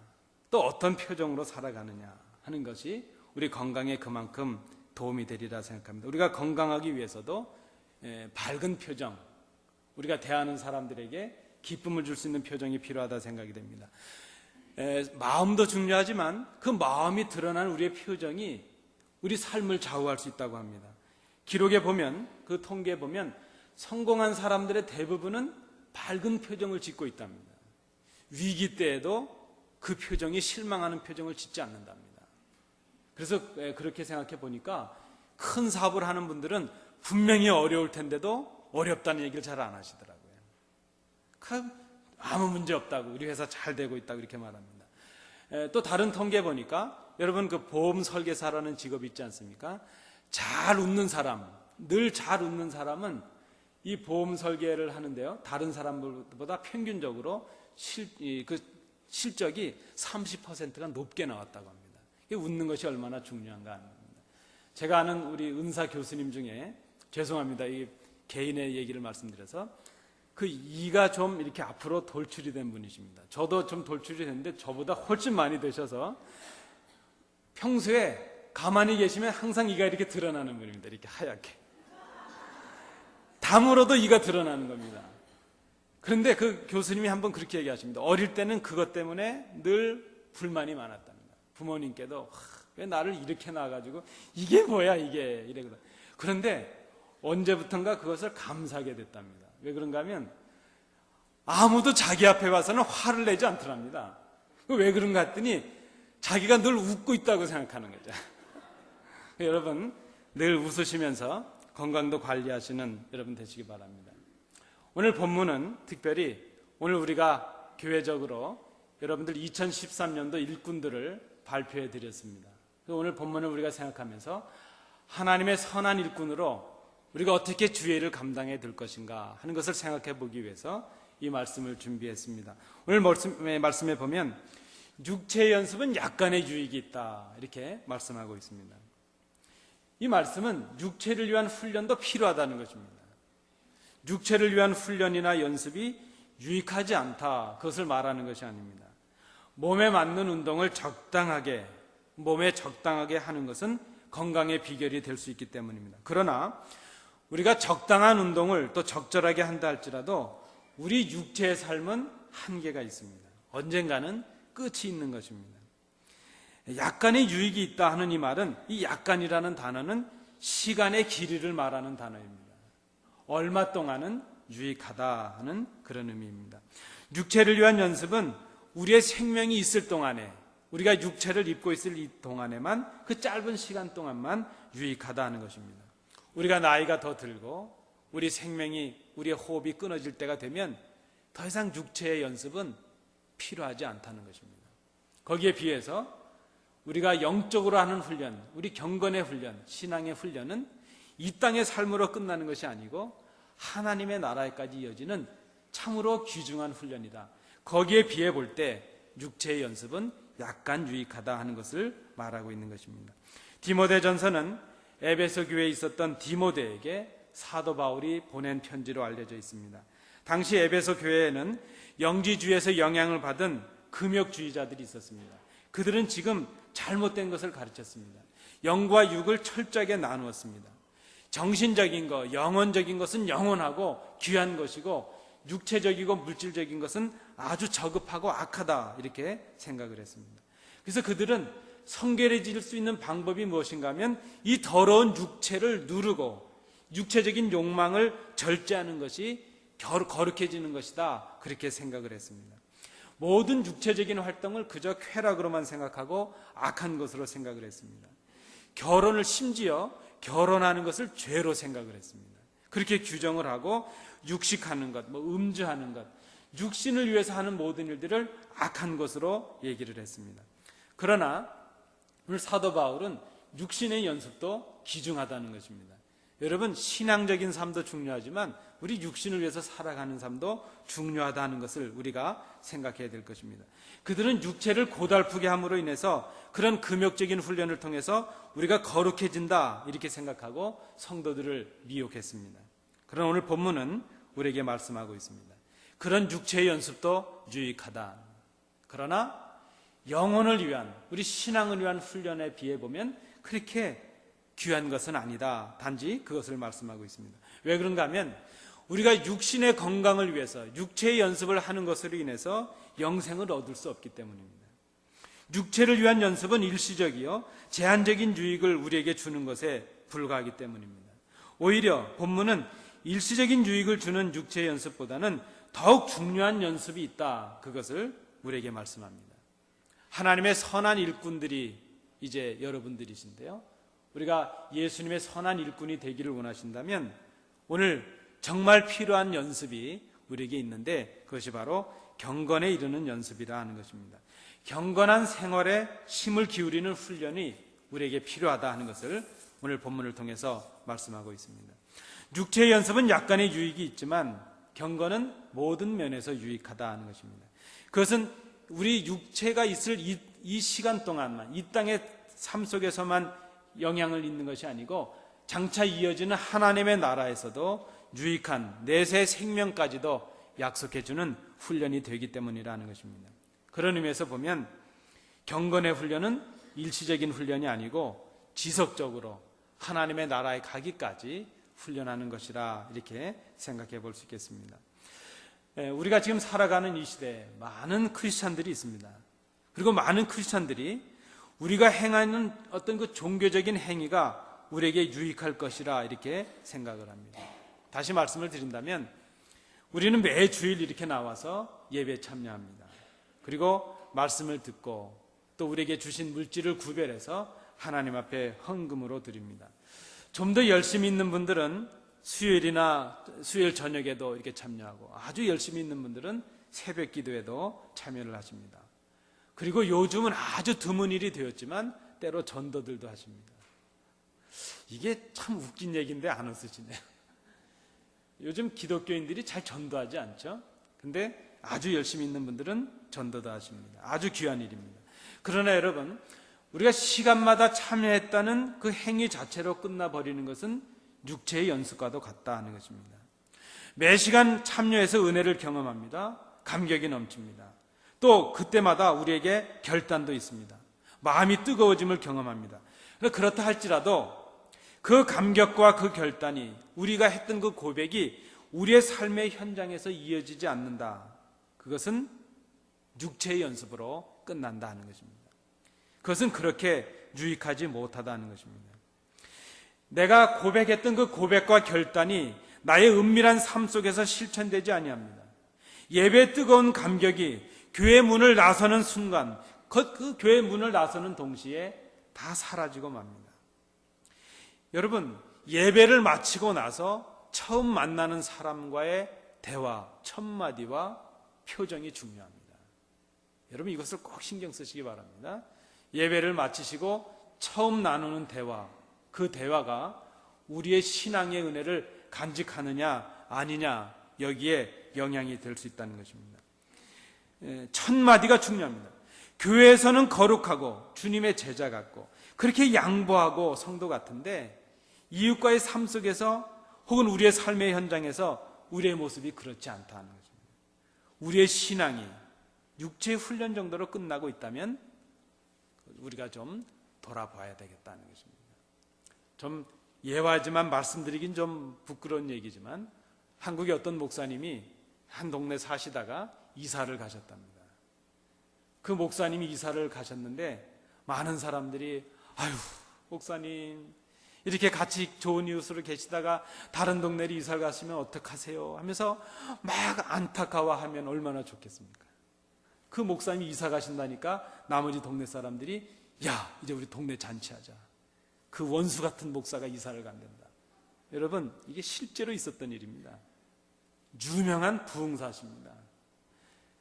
또 어떤 표정으로 살아가느냐 하는 것이 우리 건강에 그만큼 도움이 되리라 생각합니다. 우리가 건강하기 위해서도 밝은 표정, 우리가 대하는 사람들에게 기쁨을 줄 수 있는 표정이 필요하다 생각이 됩니다. 마음도 중요하지만 그 마음이 드러난 우리의 표정이 우리 삶을 좌우할 수 있다고 합니다. 기록에 보면, 그 통계에 보면 성공한 사람들의 대부분은 밝은 표정을 짓고 있답니다. 위기 때에도 그 표정이 실망하는 표정을 짓지 않는답니다. 그래서 그렇게 생각해 보니까 큰 사업을 하는 분들은 분명히 어려울 텐데도 어렵다는 얘기를 잘 안 하시더라고요. 아무 문제 없다고, 우리 회사 잘 되고 있다고 이렇게 말합니다. 또 다른 통계 보니까 여러분, 그 보험 설계사라는 직업이 있지 않습니까? 잘 웃는 사람, 늘 잘 웃는 사람은 이 보험 설계를 하는데요, 다른 사람들보다 평균적으로 실적이 30%가 높게 나왔다고 합니다. 웃는 것이 얼마나 중요한가 하는 겁니다. 제가 아는 우리 은사 교수님 중에, 죄송합니다, 이 개인의 얘기를 말씀드려서, 그 이가 좀 이렇게 앞으로 돌출이 된 분이십니다. 저도 좀 돌출이 됐는데 저보다 훨씬 많이 되셔서 평소에 가만히 계시면 항상 이가 이렇게 드러나는 분입니다. 이렇게 하얗게. 다물어도 이가 드러나는 겁니다. 그런데 그 교수님이 한번 그렇게 얘기하십니다. 어릴 때는 그것 때문에 늘 불만이 많았답니다. 부모님께도 왜 나를 이렇게 낳아가지고 이게 뭐야 이게 이래거든. 그런데 언제부턴가 그것을 감사하게 됐답니다. 왜 그런가 하면 아무도 자기 앞에 와서는 화를 내지 않더랍니다. 왜 그런가 했더니 자기가 늘 웃고 있다고 생각하는 거죠. 여러분, 늘 웃으시면서 건강도 관리하시는 여러분 되시기 바랍니다. 오늘 본문은 특별히 오늘 우리가 교회적으로 여러분들 2013년도 일꾼들을 발표해 드렸습니다. 오늘 본문을 우리가 생각하면서 하나님의 선한 일꾼으로 우리가 어떻게 주의를 감당해 들 것인가 하는 것을 생각해 보기 위해서 이 말씀을 준비했습니다. 오늘 말씀에 보면 육체의 연습은 약간의 유익이 있다 이렇게 말씀하고 있습니다. 이 말씀은 육체를 위한 훈련도 필요하다는 것입니다. 육체를 위한 훈련이나 연습이 유익하지 않다, 그것을 말하는 것이 아닙니다. 몸에 맞는 운동을 몸에 적당하게 하는 것은 건강의 비결이 될 수 있기 때문입니다. 그러나 우리가 적당한 운동을 또 적절하게 한다 할지라도 우리 육체의 삶은 한계가 있습니다. 언젠가는 끝이 있는 것입니다. 약간의 유익이 있다 하는 이 말은, 이 약간이라는 단어는 시간의 길이를 말하는 단어입니다. 얼마 동안은 유익하다 하는 그런 의미입니다. 육체를 위한 연습은 우리의 생명이 있을 동안에, 우리가 육체를 입고 있을 이 동안에만, 그 짧은 시간 동안만 유익하다 하는 것입니다. 우리가 나이가 더 들고 우리 생명이, 우리의 호흡이 끊어질 때가 되면 더 이상 육체의 연습은 필요하지 않다는 것입니다. 거기에 비해서 우리가 영적으로 하는 훈련, 우리 경건의 훈련, 신앙의 훈련은 이 땅의 삶으로 끝나는 것이 아니고 하나님의 나라에까지 이어지는 참으로 귀중한 훈련이다. 거기에 비해 볼 때 육체의 연습은 약간 유익하다 하는 것을 말하고 있는 것입니다. 디모데전서는 에베소 교회에 있었던 디모데에게 사도 바울이 보낸 편지로 알려져 있습니다. 당시 에베소 교회에는 영지주의에서 영향을 받은 금욕주의자들이 있었습니다. 그들은 지금 잘못된 것을 가르쳤습니다. 영과 육을 철저하게 나누었습니다. 정신적인 것, 영혼적인 것은 영원하고 귀한 것이고 육체적이고 물질적인 것은 아주 저급하고 악하다 이렇게 생각을 했습니다. 그래서 그들은 성결해질 수 있는 방법이 무엇인가 하면 이 더러운 육체를 누르고 육체적인 욕망을 절제하는 것이 거룩해지는 것이다 그렇게 생각을 했습니다. 모든 육체적인 활동을 그저 쾌락으로만 생각하고 악한 것으로 생각을 했습니다. 결혼을 심지어 결혼하는 것을 죄로 생각을 했습니다. 그렇게 규정을 하고 육식하는 것, 음주하는 것, 육신을 위해서 하는 모든 일들을 악한 것으로 얘기를 했습니다. 그러나 오늘 사도 바울은 육신의 연습도 귀중하다는 것입니다. 여러분, 신앙적인 삶도 중요하지만 우리 육신을 위해서 살아가는 삶도 중요하다는 것을 우리가 생각해야 될 것입니다. 그들은 육체를 고달프게 함으로 인해서 그런 금욕적인 훈련을 통해서 우리가 거룩해진다 이렇게 생각하고 성도들을 미혹했습니다. 그러나 오늘 본문은 우리에게 말씀하고 있습니다. 그런 육체의 연습도 유익하다. 그러나 영혼을 위한, 우리 신앙을 위한 훈련에 비해 보면 그렇게 귀한 것은 아니다. 단지 그것을 말씀하고 있습니다. 왜 그런가 하면 우리가 육신의 건강을 위해서 육체의 연습을 하는 것으로 인해서 영생을 얻을 수 없기 때문입니다. 육체를 위한 연습은 일시적이요 제한적인 유익을 우리에게 주는 것에 불과하기 때문입니다. 오히려 본문은 일시적인 유익을 주는 육체의 연습보다는 더욱 중요한 연습이 있다. 그것을 우리에게 말씀합니다. 하나님의 선한 일꾼들이 이제 여러분들이신데요. 우리가 예수님의 선한 일꾼이 되기를 원하신다면 오늘 정말 필요한 연습이 우리에게 있는데 그것이 바로 경건에 이르는 연습이라 하는 것입니다. 경건한 생활에 힘을 기울이는 훈련이 우리에게 필요하다 하는 것을 오늘 본문을 통해서 말씀하고 있습니다. 육체의 연습은 약간의 유익이 있지만 경건은 모든 면에서 유익하다 하는 것입니다. 그것은 우리 육체가 있을 이 시간 동안만, 이 땅의 삶 속에서만 영향을 있는 것이 아니고 장차 이어지는 하나님의 나라에서도 유익한 내세 생명까지도 약속해주는 훈련이 되기 때문이라는 것입니다. 그런 의미에서 보면 경건의 훈련은 일시적인 훈련이 아니고 지속적으로 하나님의 나라에 가기까지 훈련하는 것이라 이렇게 생각해 볼 수 있겠습니다. 우리가 지금 살아가는 이 시대에 많은 크리스찬들이 있습니다. 그리고 많은 크리스찬들이 우리가 행하는 어떤 그 종교적인 행위가 우리에게 유익할 것이라 이렇게 생각을 합니다. 다시 말씀을 드린다면 우리는 매 주일 이렇게 나와서 예배에 참여합니다. 그리고 말씀을 듣고 또 우리에게 주신 물질을 구별해서 하나님 앞에 헌금으로 드립니다. 좀 더 열심히 있는 분들은 수요일 저녁에도 이렇게 참여하고 아주 열심히 있는 분들은 새벽 기도에도 참여를 하십니다. 그리고 요즘은 아주 드문 일이 되었지만 때로 전도들도 하십니다. 이게 참 웃긴 얘기인데 안 웃으시네요. 요즘 기독교인들이 잘 전도하지 않죠? 근데 아주 열심히 있는 분들은 전도도 하십니다. 아주 귀한 일입니다. 그러나 여러분, 우리가 시간마다 참여했다는 그 행위 자체로 끝나버리는 것은 육체의 연습과도 같다 하는 것입니다. 매 시간 참여해서 은혜를 경험합니다. 감격이 넘칩니다. 또 그때마다 우리에게 결단도 있습니다. 마음이 뜨거워짐을 경험합니다. 그렇다 할지라도 그 감격과 그 결단이 우리가 했던 그 고백이 우리의 삶의 현장에서 이어지지 않는다. 그것은 육체의 연습으로 끝난다 하는 것입니다. 그것은 그렇게 유익하지 못하다는 것입니다. 내가 고백했던 그 고백과 결단이 나의 은밀한 삶 속에서 실천되지 아니합니다. 예배의 뜨거운 감격이 교회 문을 나서는 순간 그 교회 문을 나서는 동시에 다 사라지고 맙니다. 여러분, 예배를 마치고 나서 처음 만나는 사람과의 대화, 첫마디와 표정이 중요합니다. 여러분, 이것을 꼭 신경 쓰시기 바랍니다. 예배를 마치시고 처음 나누는 대화, 그 대화가 우리의 신앙의 은혜를 간직하느냐 아니냐 여기에 영향이 될 수 있다는 것입니다. 첫 마디가 중요합니다. 교회에서는 거룩하고 주님의 제자 같고 그렇게 양보하고 성도 같은데 이웃과의 삶 속에서 혹은 우리의 삶의 현장에서 우리의 모습이 그렇지 않다는 것입니다. 우리의 신앙이 육체의 훈련 정도로 끝나고 있다면 우리가 좀 돌아봐야 되겠다는 것입니다. 좀 예화지만 말씀드리긴 좀 부끄러운 얘기지만 한국의 어떤 목사님이 한 동네 사시다가 이사를 가셨답니다. 그 목사님이 이사를 가셨는데 많은 사람들이 아유 목사님 이렇게 같이 좋은 이웃으로 계시다가 다른 동네로 이사를 가시면 어떡하세요 하면서 막 안타까워하면 얼마나 좋겠습니까? 그 목사님이 이사 가신다니까 나머지 동네 사람들이 야 이제 우리 동네 잔치하자. 그 원수 같은 목사가 이사를 간댄다. 여러분 이게 실제로 있었던 일입니다. 유명한 부흥사십니다.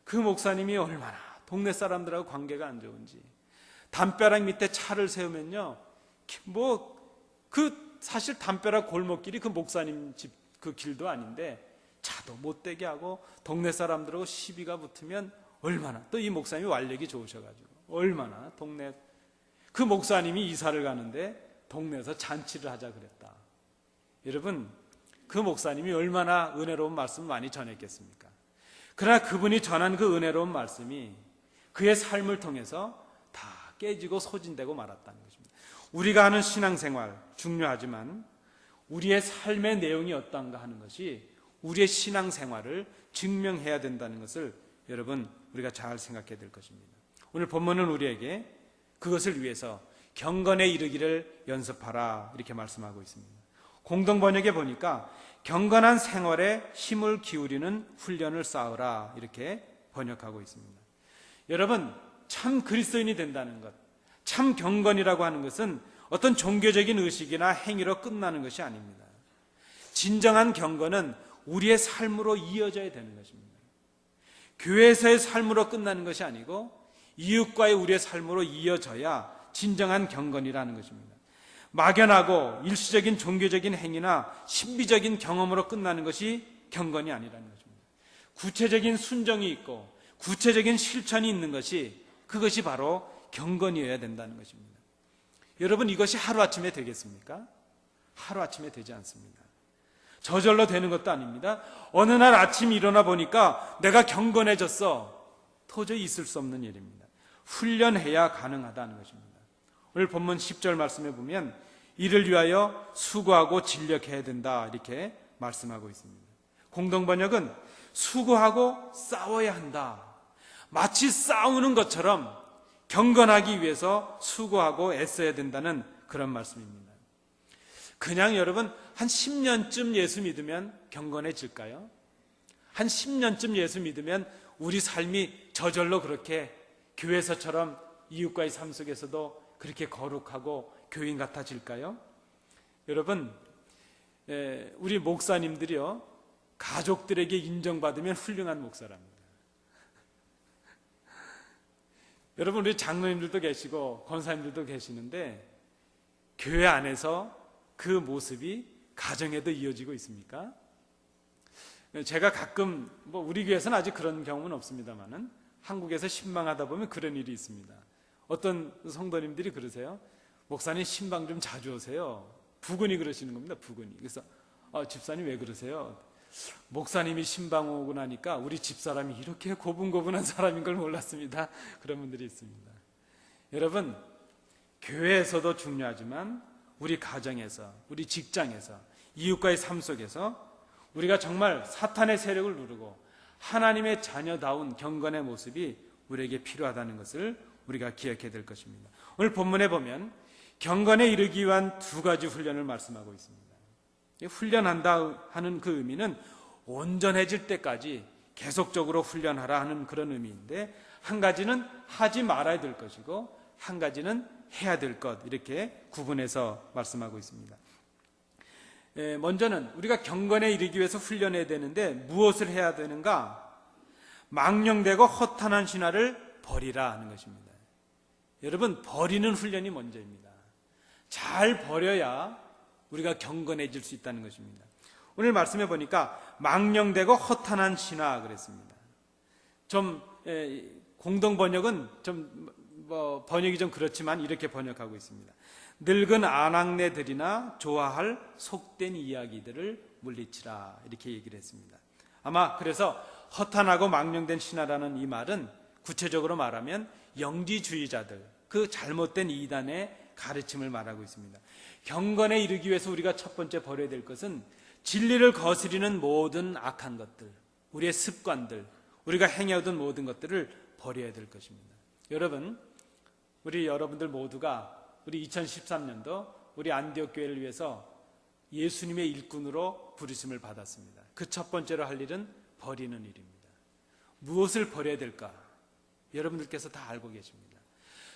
그 목사님이 얼마나 동네 사람들하고 관계가 안 좋은지 담벼락 밑에 차를 세우면요 사실 담벼락 골목길이 그 목사님 집 그 길도 아닌데 차도 못 되게 하고 동네 사람들하고 시비가 붙으면 얼마나 또 이 목사님이 완력이 좋으셔가지고 얼마나 동네 그 목사님이 이사를 가는데 동네에서 잔치를 하자 그랬다. 여러분 그 목사님이 얼마나 은혜로운 말씀을 많이 전했겠습니까? 그러나 그분이 전한 그 은혜로운 말씀이 그의 삶을 통해서 다 깨지고 소진되고 말았다는 것입니다. 우리가 하는 신앙생활 중요하지만 우리의 삶의 내용이 어떤가 하는 것이 우리의 신앙생활을 증명해야 된다는 것을 여러분 우리가 잘 생각해야 될 것입니다. 오늘 본문은 우리에게 그것을 위해서 경건에 이르기를 연습하라 이렇게 말씀하고 있습니다. 공동번역에 보니까 경건한 생활에 힘을 기울이는 훈련을 쌓으라 이렇게 번역하고 있습니다. 여러분 참 그리스도인이 된다는 것, 참 경건이라고 하는 것은 어떤 종교적인 의식이나 행위로 끝나는 것이 아닙니다. 진정한 경건은 우리의 삶으로 이어져야 되는 것입니다. 교회에서의 삶으로 끝나는 것이 아니고 이웃과의 우리의 삶으로 이어져야 진정한 경건이라는 것입니다. 막연하고 일시적인 종교적인 행위나 신비적인 경험으로 끝나는 것이 경건이 아니라는 것입니다. 구체적인 순종이 있고 구체적인 실천이 있는 것이 그것이 바로 경건이어야 된다는 것입니다. 여러분 이것이 하루아침에 되겠습니까? 하루아침에 되지 않습니다. 저절로 되는 것도 아닙니다. 어느 날 아침 일어나 보니까 내가 경건해졌어. 도저히 있을 수 없는 일입니다. 훈련해야 가능하다는 것입니다. 오늘 본문 10절 말씀에 보면 이를 위하여 수고하고 진력해야 된다 이렇게 말씀하고 있습니다. 공동번역은 수고하고 싸워야 한다. 마치 싸우는 것처럼 경건하기 위해서 수고하고 애써야 된다는 그런 말씀입니다. 그냥 여러분 한 10년쯤 예수 믿으면 경건해질까요? 한 10년쯤 예수 믿으면 우리 삶이 저절로 그렇게 교회에서처럼 이웃과의 삶 속에서도 그렇게 거룩하고 교인 같아질까요? 여러분 우리 목사님들이요 가족들에게 인정받으면 훌륭한 목사랍니다. 여러분 우리 장로님들도 계시고 권사님들도 계시는데 교회 안에서 그 모습이 가정에도 이어지고 있습니까? 제가 가끔 우리 교회에서는 아직 그런 경험은 없습니다만은 한국에서 신방하다 보면 그런 일이 있습니다. 어떤 성도님들이 그러세요. 목사님 신방 좀 자주 오세요. 부근이 그러시는 겁니다. 부근이. 그래서 집사님 왜 그러세요? 목사님이 신방 오고 나니까 우리 집사람이 이렇게 고분고분한 사람인 걸 몰랐습니다. 그런 분들이 있습니다. 여러분 교회에서도 중요하지만 우리 가정에서 우리 직장에서 이웃과의 삶 속에서 우리가 정말 사탄의 세력을 누르고 하나님의 자녀다운 경건의 모습이 우리에게 필요하다는 것을 우리가 기억해야 될 것입니다. 오늘 본문에 보면 경건에 이르기 위한 두 가지 훈련을 말씀하고 있습니다. 훈련한다 하는 그 의미는 온전해질 때까지 계속적으로 훈련하라 하는 그런 의미인데 한 가지는 하지 말아야 될 것이고 한 가지는 해야 될 것 이렇게 구분해서 말씀하고 있습니다. 먼저는 우리가 경건에 이르기 위해서 훈련해야 되는데 무엇을 해야 되는가? 망령되고 허탄한 신화를 버리라 하는 것입니다. 여러분 버리는 훈련이 먼저입니다. 잘 버려야 우리가 경건해질 수 있다는 것입니다. 오늘 말씀해 보니까 망령되고 허탄한 신하 그랬습니다. 좀 공동 번역은 좀 번역이 좀 그렇지만 이렇게 번역하고 있습니다. 늙은 아낙네들이나 좋아할 속된 이야기들을 물리치라, 이렇게 얘기를 했습니다. 아마 그래서 허탄하고 망령된 신하라는 이 말은 구체적으로 말하면 영지주의자들, 그 잘못된 이단의 가르침을 말하고 있습니다. 경건에 이르기 위해서 우리가 첫 번째 버려야 될 것은 진리를 거스리는 모든 악한 것들, 우리의 습관들, 우리가 행해오던 모든 것들을 버려야 될 것입니다. 여러분, 우리 여러분들 모두가 우리 2013년도 우리 안디옥 교회를 위해서 예수님의 일꾼으로 부르심을 받았습니다. 그 첫 번째로 할 일은 버리는 일입니다. 무엇을 버려야 될까? 여러분들께서 다 알고 계십니다.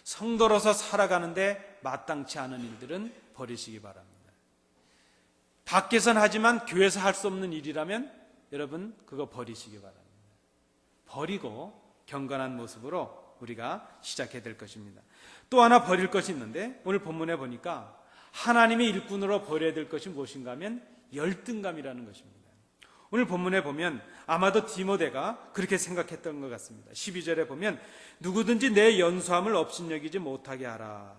성도로서 살아가는데 마땅치 않은 일들은 버리시기 바랍니다. 밖에선 하지만 교회에서 할 수 없는 일이라면 여러분 그거 버리시기 바랍니다. 버리고 경건한 모습으로 우리가 시작해야 될 것입니다. 또 하나 버릴 것이 있는데 오늘 본문에 보니까 하나님의 일꾼으로 버려야 될 것이 무엇인가 하면 열등감이라는 것입니다. 오늘 본문에 보면 아마도 디모데가 그렇게 생각했던 것 같습니다. 12절에 보면 누구든지 내 연수함을 업신여기지 못하게 하라.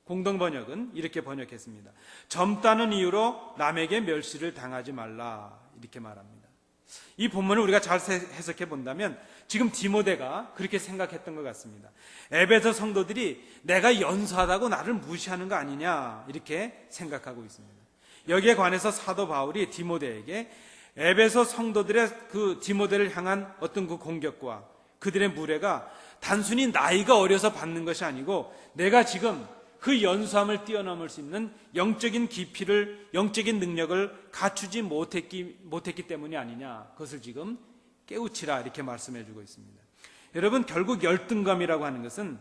공동번역은 이렇게 번역했습니다. 젊다는 이유로 남에게 멸시를 당하지 말라, 이렇게 말합니다. 이 본문을 우리가 잘 해석해 본다면 지금 디모데가 그렇게 생각했던 것 같습니다. 에베소 성도들이 내가 연수하다고 나를 무시하는 거 아니냐, 이렇게 생각하고 있습니다. 여기에 관해서 사도 바울이 디모데에게 에베소 성도들의 그 디모데를 향한 어떤 그 공격과 그들의 무례가 단순히 나이가 어려서 받는 것이 아니고 내가 지금 그 연수함을 뛰어넘을 수 있는 영적인 깊이를, 영적인 능력을 갖추지 못했기 때문이 아니냐, 그것을 지금 깨우치라, 이렇게 말씀해 주고 있습니다. 여러분, 결국 열등감이라고 하는 것은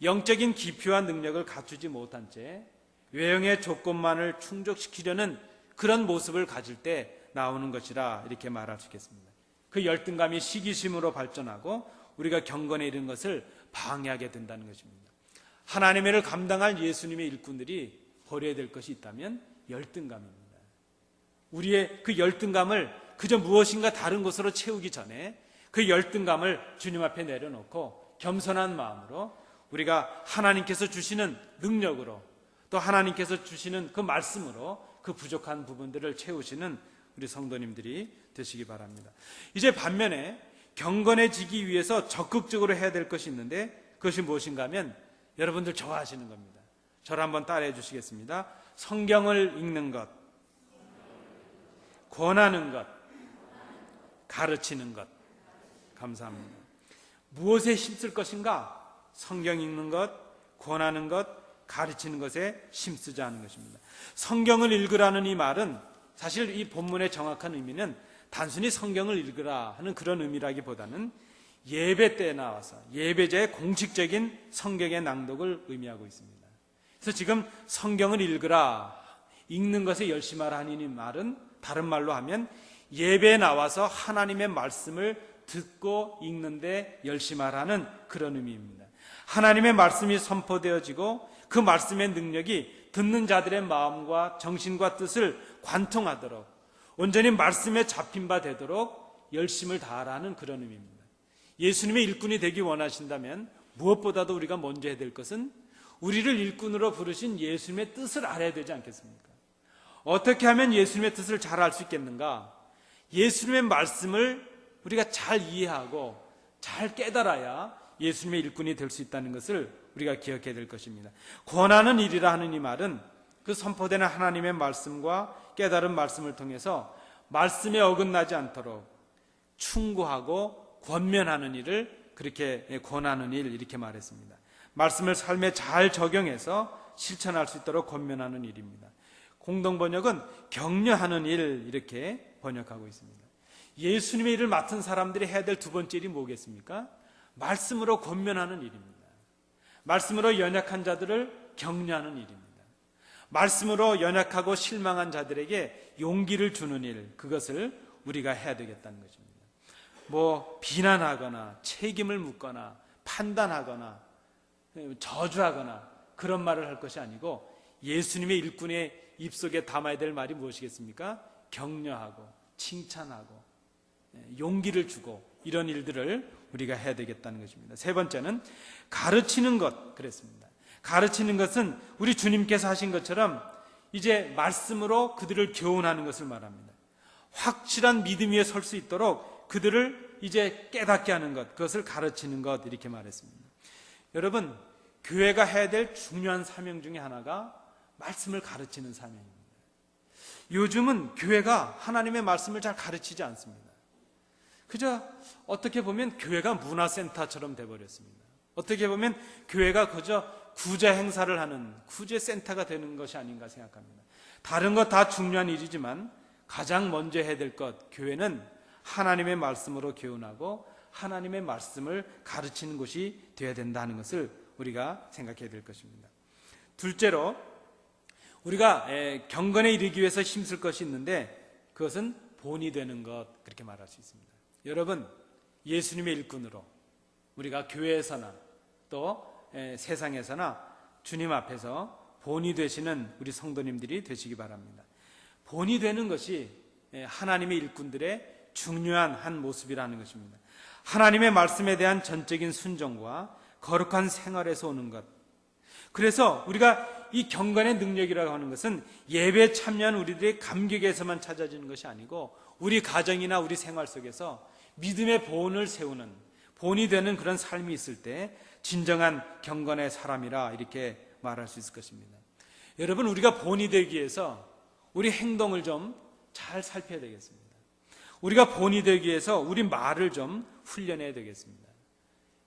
영적인 깊이와 능력을 갖추지 못한 채 외형의 조건만을 충족시키려는 그런 모습을 가질 때 나오는 것이라, 이렇게 말할 수 있겠습니다. 그 열등감이 시기심으로 발전하고 우리가 경건에 이른 것을 방해하게 된다는 것입니다. 하나님의 일을 감당할 예수님의 일꾼들이 버려야 될 것이 있다면 열등감입니다. 우리의 그 열등감을 그저 무엇인가 다른 것으로 채우기 전에 그 열등감을 주님 앞에 내려놓고 겸손한 마음으로 우리가 하나님께서 주시는 능력으로 또 하나님께서 주시는 그 말씀으로 그 부족한 부분들을 채우시는 우리 성도님들이 되시기 바랍니다. 이제 반면에 경건해지기 위해서 적극적으로 해야 될 것이 있는데 그것이 무엇인가 하면 여러분들 좋아하시는 겁니다. 저를 한번 따라해 주시겠습니다. 성경을 읽는 것, 권하는 것, 가르치는 것. 감사합니다. 무엇에 힘쓸 것인가? 성경 읽는 것, 권하는 것, 가르치는 것에 힘쓰지 않은 것입니다. 성경을 읽으라는 이 말은 사실 이 본문의 정확한 의미는 단순히 성경을 읽으라 하는 그런 의미라기보다는 예배 때에 나와서 예배자의 공식적인 성경의 낭독을 의미하고 있습니다. 그래서 지금 성경을 읽으라, 읽는 것에 열심하라 하는 이 말은 다른 말로 하면 예배에 나와서 하나님의 말씀을 듣고 읽는데 열심하라는 그런 의미입니다. 하나님의 말씀이 선포되어지고 그 말씀의 능력이 듣는 자들의 마음과 정신과 뜻을 관통하도록 온전히 말씀에 잡힌 바 되도록 열심을 다하라는 그런 의미입니다. 예수님의 일꾼이 되기 원하신다면 무엇보다도 우리가 먼저 해야 될 것은 우리를 일꾼으로 부르신 예수님의 뜻을 알아야 되지 않겠습니까? 어떻게 하면 예수님의 뜻을 잘 알 수 있겠는가? 예수님의 말씀을 우리가 잘 이해하고 잘 깨달아야 예수님의 일꾼이 될 수 있다는 것을 우리가 기억해야 될 것입니다. 권하는 일이라 하는 이 말은 그 선포되는 하나님의 말씀과 깨달은 말씀을 통해서 말씀에 어긋나지 않도록 충고하고 권면하는 일을 그렇게 권하는 일, 이렇게 말했습니다. 말씀을 삶에 잘 적용해서 실천할 수 있도록 권면하는 일입니다. 공동번역은 격려하는 일, 이렇게 번역하고 있습니다. 예수님의 일을 맡은 사람들이 해야 될 두 번째 일이 뭐겠습니까? 말씀으로 권면하는 일입니다. 말씀으로 연약한 자들을 격려하는 일입니다. 말씀으로 연약하고 실망한 자들에게 용기를 주는 일, 그것을 우리가 해야 되겠다는 것입니다. 비난하거나 책임을 묻거나 판단하거나 저주하거나 그런 말을 할 것이 아니고 예수님의 일꾼의 입속에 담아야 될 말이 무엇이겠습니까? 격려하고 칭찬하고 용기를 주고 이런 일들을 우리가 해야 되겠다는 것입니다. 세 번째는 가르치는 것 그랬습니다. 가르치는 것은 우리 주님께서 하신 것처럼 이제 말씀으로 그들을 교훈하는 것을 말합니다. 확실한 믿음 위에 설 수 있도록 그들을 이제 깨닫게 하는 것, 그것을 가르치는 것 이렇게 말했습니다. 여러분, 교회가 해야 될 중요한 사명 중에 하나가 말씀을 가르치는 사명입니다. 요즘은 교회가 하나님의 말씀을 잘 가르치지 않습니다. 그저 어떻게 보면 교회가 문화센터처럼 돼버렸습니다. 어떻게 보면 교회가 그저 구제 행사를 하는 구제센터가 되는 것이 아닌가 생각합니다. 다른 것 다 중요한 일이지만 가장 먼저 해야 될 것, 교회는 하나님의 말씀으로 교훈하고 하나님의 말씀을 가르치는 곳이 되어야 된다는 것을 우리가 생각해야 될 것입니다. 둘째로 우리가 경건에 이르기 위해서 힘쓸 것이 있는데 그것은 본이 되는 것, 그렇게 말할 수 있습니다. 여러분, 예수님의 일꾼으로 우리가 교회에서나 또 세상에서나 주님 앞에서 본이 되시는 우리 성도님들이 되시기 바랍니다. 본이 되는 것이 하나님의 일꾼들의 중요한 한 모습이라는 것입니다. 하나님의 말씀에 대한 전적인 순종과 거룩한 생활에서 오는 것. 그래서 우리가 이 경건의 능력이라고 하는 것은 예배에 참여한 우리들의 감격에서만 찾아지는 것이 아니고 우리 가정이나 우리 생활 속에서 믿음의 본을 세우는, 본이 되는 그런 삶이 있을 때 진정한 경건의 사람이라 이렇게 말할 수 있을 것입니다. 여러분, 우리가 본이 되기 위해서 우리 행동을 좀 잘 살펴야 되겠습니다. 우리가 본이 되기 위해서 우리 말을 좀 훈련해야 되겠습니다.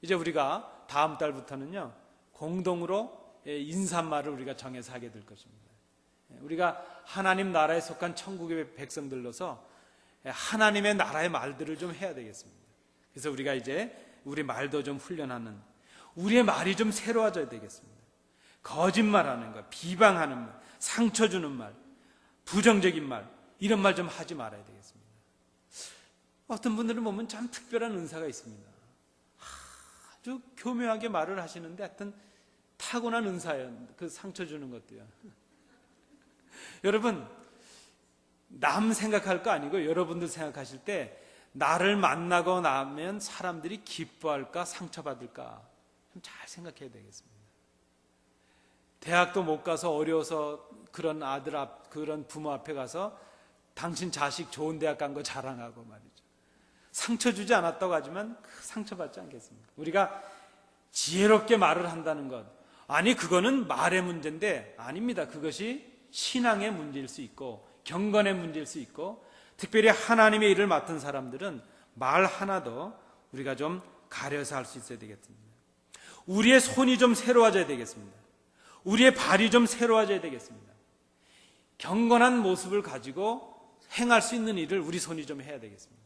이제 우리가 다음 달부터는요, 공동으로 인사말을 우리가 정해서 하게 될 것입니다. 우리가 하나님 나라에 속한 천국의 백성들로서 하나님의 나라의 말들을 좀 해야 되겠습니다. 그래서 우리가 이제 우리 말도 좀 훈련하는, 우리의 말이 좀 새로워져야 되겠습니다. 거짓말하는 것, 비방하는 말, 상처 주는 말, 부정적인 말, 이런 말 좀 하지 말아야 되겠습니다. 어떤 분들은 보면 참 특별한 은사가 있습니다. 아주 교묘하게 말을 하시는데 하여튼 타고난 은사예요. 그 상처 주는 것도요. 여러분, 남 생각할 거 아니고 여러분들 생각하실 때 나를 만나고 나면 사람들이 기뻐할까 상처받을까 좀 잘 생각해야 되겠습니다. 대학도 못 가서 어려워서 그런 아들 앞, 그런 부모 앞에 가서 당신 자식 좋은 대학 간 거 자랑하고 말이죠. 상처 주지 않았다고 하지만 상처받지 않겠습니까? 우리가 지혜롭게 말을 한다는 것, 아니 그거는 말의 문제인데 아닙니다. 그것이 신앙의 문제일 수 있고 경건의 문제일 수 있고, 특별히 하나님의 일을 맡은 사람들은 말 하나도 우리가 좀 가려서 할 수 있어야 되겠습니다. 우리의 손이 좀 새로워져야 되겠습니다. 우리의 발이 좀 새로워져야 되겠습니다. 경건한 모습을 가지고 행할 수 있는 일을 우리 손이 좀 해야 되겠습니다.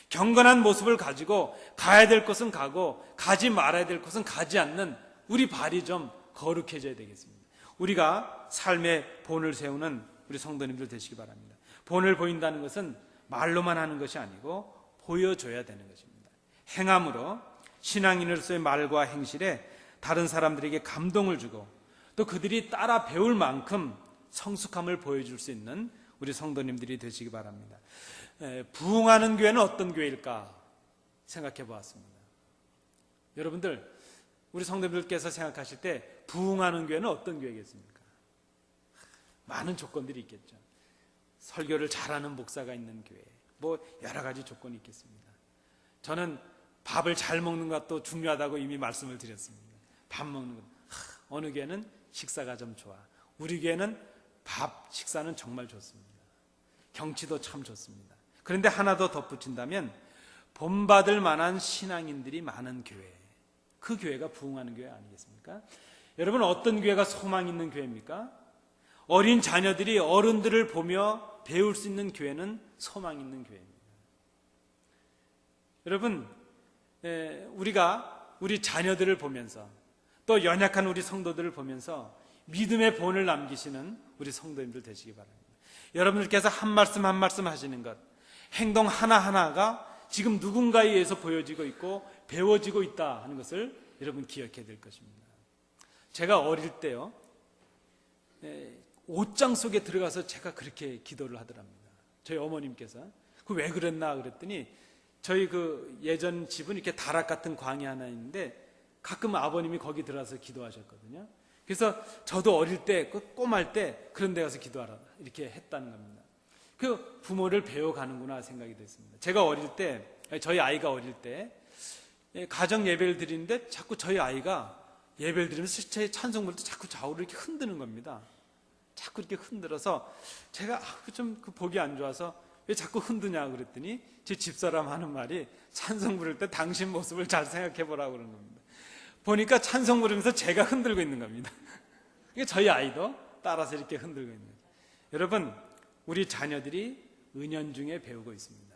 경건한 모습을 가지고 가야 될 곳은 가고 가지 말아야 될 곳은 가지 않는 우리 발이 좀 거룩해져야 되겠습니다. 우리가 삶의 본을 세우는 우리 성도님들 되시기 바랍니다. 본을 보인다는 것은 말로만 하는 것이 아니고 보여줘야 되는 것입니다. 행함으로 신앙인으로서의 말과 행실에 다른 사람들에게 감동을 주고 또 그들이 따라 배울 만큼 성숙함을 보여줄 수 있는 우리 성도님들이 되시기 바랍니다. 부흥하는 교회는 어떤 교회일까 생각해 보았습니다. 여러분들, 우리 성도님들께서 생각하실 때 부흥하는 교회는 어떤 교회겠습니까? 많은 조건들이 있겠죠. 설교를 잘하는 목사가 있는 교회, 뭐 여러 가지 조건이 있겠습니다. 저는 밥을 잘 먹는 것도 중요하다고 이미 말씀을 드렸습니다. 밥 먹는 것, 어느 교회는 식사가 좀 좋아. 우리 교회는 밥 식사는 정말 좋습니다. 경치도 참 좋습니다. 그런데 하나 더 덧붙인다면 본받을 만한 신앙인들이 많은 교회, 그 교회가 부흥하는 교회 아니겠습니까? 여러분, 어떤 교회가 소망 있는 교회입니까? 어린 자녀들이 어른들을 보며 배울 수 있는 교회는 소망 있는 교회입니다. 여러분, 우리가 우리 자녀들을 보면서 또 연약한 우리 성도들을 보면서 믿음의 본을 남기시는 우리 성도님들 되시기 바랍니다. 여러분들께서 한 말씀 한 말씀 하시는 것, 행동 하나하나가 지금 누군가에 의해서 보여지고 있고 배워지고 있다 하는 것을 여러분 기억해야 될 것입니다. 제가 어릴 때요, 옷장 속에 들어가서 제가 그렇게 기도를 하더랍니다. 저희 어머님께서. 그 왜 그랬나 그랬더니 저희 그 예전 집은 이렇게 다락 같은 광이 하나 있는데 가끔 아버님이 거기 들어가서 기도하셨거든요. 그래서 저도 어릴 때, 그 꼬말 때 그런 데 가서 기도하라 이렇게 했다는 겁니다. 그 부모를 배워가는구나 생각이 됐습니다. 제가 어릴 때, 저희 아이가 어릴 때 가정 예배를 드리는데 자꾸 저희 아이가 예배를 드리면서 제 찬송부를 자꾸 좌우로 이렇게 흔드는 겁니다. 자꾸 이렇게 흔들어서 제가 좀 그 보기 안 좋아서 왜 자꾸 흔드냐 그랬더니 제 집사람 하는 말이 찬송 부를 때 당신 모습을 잘 생각해 보라고 그러는 겁니다. 보니까 찬송 부르면서 제가 흔들고 있는 겁니다. 저희 아이도 따라서 이렇게 흔들고 있는 거예요. 여러분, 우리 자녀들이 은연중에 배우고 있습니다.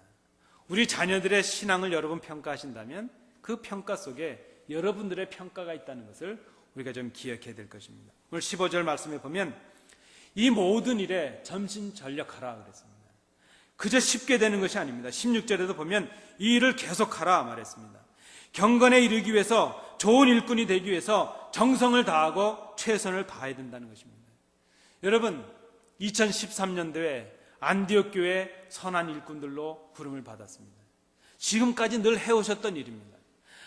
우리 자녀들의 신앙을 여러분 평가하신다면 그 평가 속에 여러분들의 평가가 있다는 것을 우리가 좀 기억해야 될 것입니다. 오늘 15절 말씀에 보면 이 모든 일에 전심전력하라 그랬습니다. 그저 쉽게 되는 것이 아닙니다. 16절에도 보면 이 일을 계속하라 말했습니다. 경건에 이르기 위해서, 좋은 일꾼이 되기 위해서 정성을 다하고 최선을 다해야 된다는 것입니다. 여러분, 2013년도에 안디옥 교회 선한 일꾼들로 부름을 받았습니다. 지금까지 늘 해오셨던 일입니다.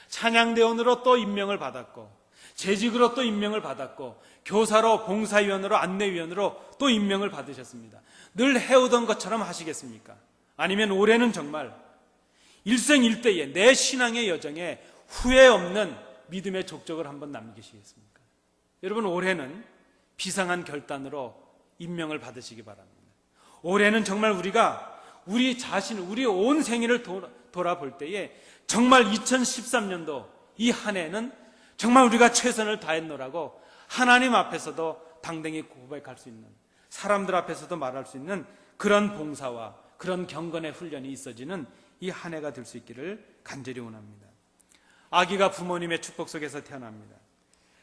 찬양대원으로 또 임명을 받았고, 재직으로 또 임명을 받았고, 교사로, 봉사위원으로, 안내위원으로 또 임명을 받으셨습니다. 늘 해오던 것처럼 하시겠습니까? 아니면 올해는 정말 일생일대에 내 신앙의 여정에 후회 없는 믿음의 족적을 한번 남기시겠습니까? 여러분, 올해는 비상한 결단으로 임명을 받으시기 바랍니다. 올해는 정말 우리가 우리 자신, 우리 온 생애를 돌아볼 때에 정말 2013년도 이 한 해는 정말 우리가 최선을 다했노라고 하나님 앞에서도 당당히 고백할 수 있는, 사람들 앞에서도 말할 수 있는 그런 봉사와 그런 경건의 훈련이 있어지는 이 한 해가 될 수 있기를 간절히 원합니다. 아기가 부모님의 축복 속에서 태어납니다.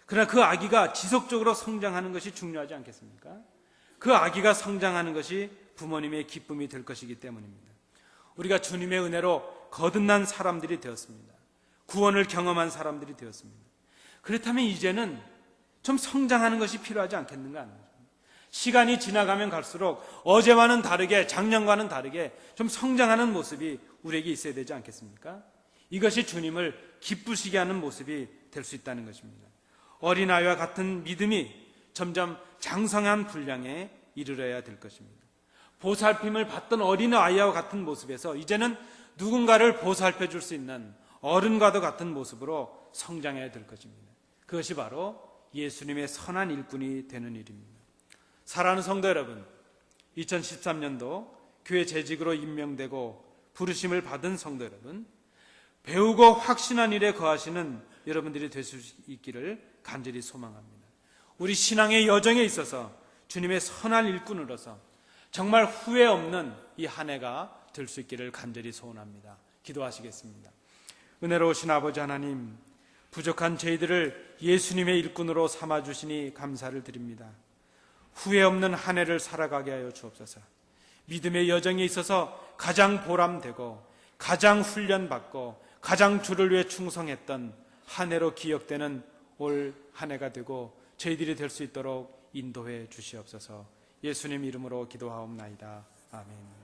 그러나 그 아기가 지속적으로 성장하는 것이 중요하지 않겠습니까? 그 아기가 성장하는 것이 부모님의 기쁨이 될 것이기 때문입니다. 우리가 주님의 은혜로 거듭난 사람들이 되었습니다. 구원을 경험한 사람들이 되었습니다. 그렇다면 이제는 좀 성장하는 것이 필요하지 않겠는가? 시간이 지나가면 갈수록 어제와는 다르게, 작년과는 다르게 좀 성장하는 모습이 우리에게 있어야 되지 않겠습니까? 이것이 주님을 기쁘시게 하는 모습이 될 수 있다는 것입니다. 어린아이와 같은 믿음이 점점 장성한 분량에 이르러야 될 것입니다. 보살핌을 받던 어린아이와 같은 모습에서 이제는 누군가를 보살펴 줄 수 있는 어른과도 같은 모습으로 성장해야 될 것입니다. 그것이 바로 예수님의 선한 일꾼이 되는 일입니다. 사랑하는 성도 여러분, 2013년도 교회 재직으로 임명되고 부르심을 받은 성도 여러분, 배우고 확신한 일에 거하시는 여러분들이 될 수 있기를 간절히 소망합니다. 우리 신앙의 여정에 있어서 주님의 선한 일꾼으로서 정말 후회 없는 이 한 해가 될 수 있기를 간절히 소원합니다. 기도하시겠습니다. 은혜로우신 아버지 하나님, 부족한 저희들을 예수님의 일꾼으로 삼아주시니 감사를 드립니다. 후회 없는 한 해를 살아가게 하여 주옵소서. 믿음의 여정에 있어서 가장 보람되고 가장 훈련받고 가장 주를 위해 충성했던 한 해로 기억되는 올 한 해가 되고 저희들이 될 수 있도록 인도해 주시옵소서. 예수님 이름으로 기도하옵나이다. 아멘.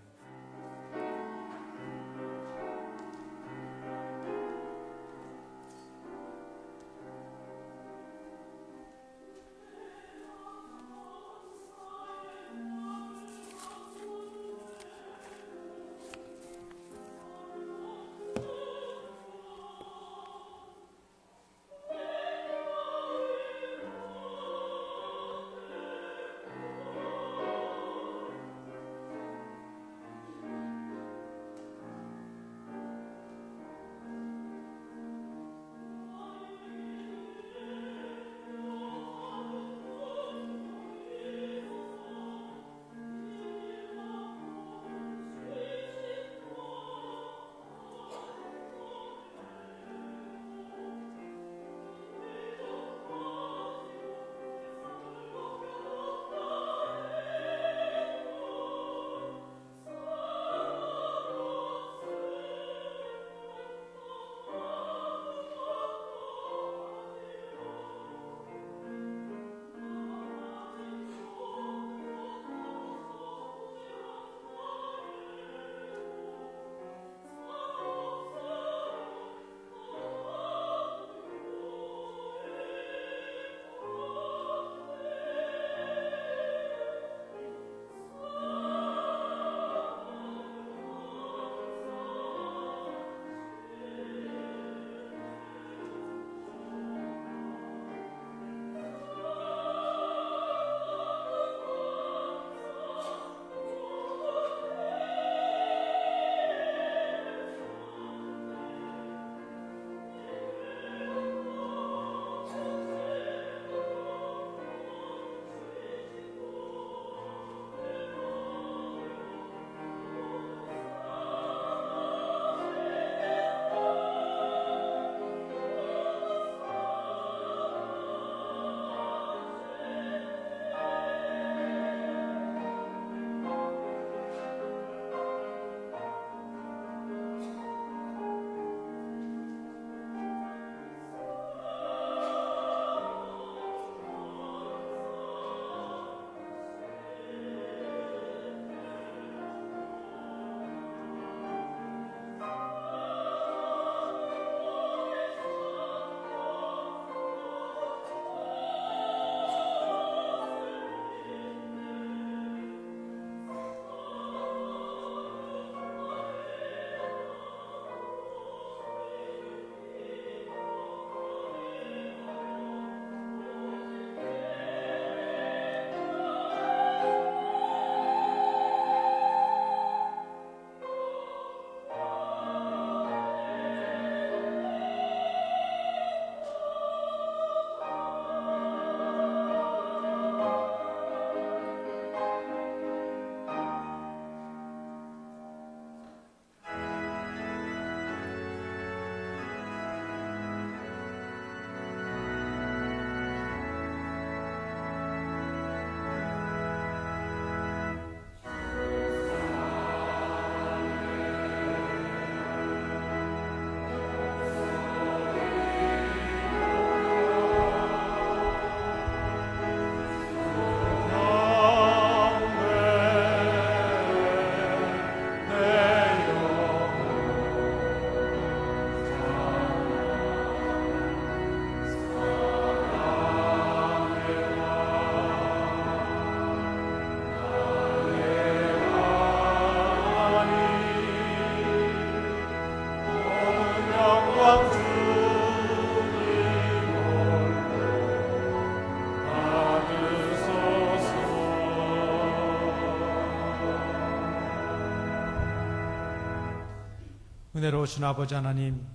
은혜로우신 아버지 하나님,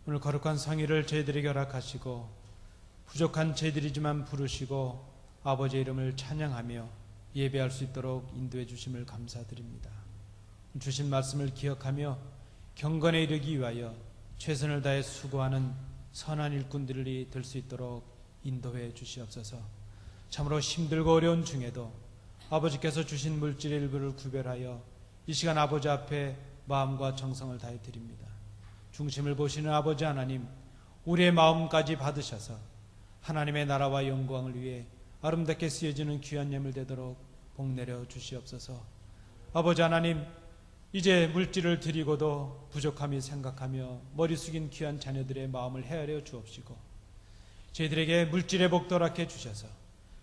오늘 거룩한 성의를 저희들에게 허락하시고 부족한 저희들이지만 부르시고 아버지의 이름을 찬양하며 예배할 수 있도록 인도해 주심을 감사드립니다. 주신 말씀을 기억하며 경건에 이르기 위하여 최선을 다해 수고하는 선한 일꾼들이 될 수 있도록 인도해 주시옵소서. 참으로 힘들고 어려운 중에도 아버지께서 주신 물질의 일부를 구별하여 이 시간 아버지 앞에 마음과 정성을 다해 드립니다. 중심을 보시는 아버지 하나님, 우리의 마음까지 받으셔서 하나님의 나라와 영광을 위해 아름답게 쓰여지는 귀한 예물 되도록 복내려 주시옵소서. 아버지 하나님, 이제 물질을 드리고도 부족함이 생각하며 머리 숙인 귀한 자녀들의 마음을 헤아려 주옵시고 저희들에게 물질의 복도 허락해 주셔서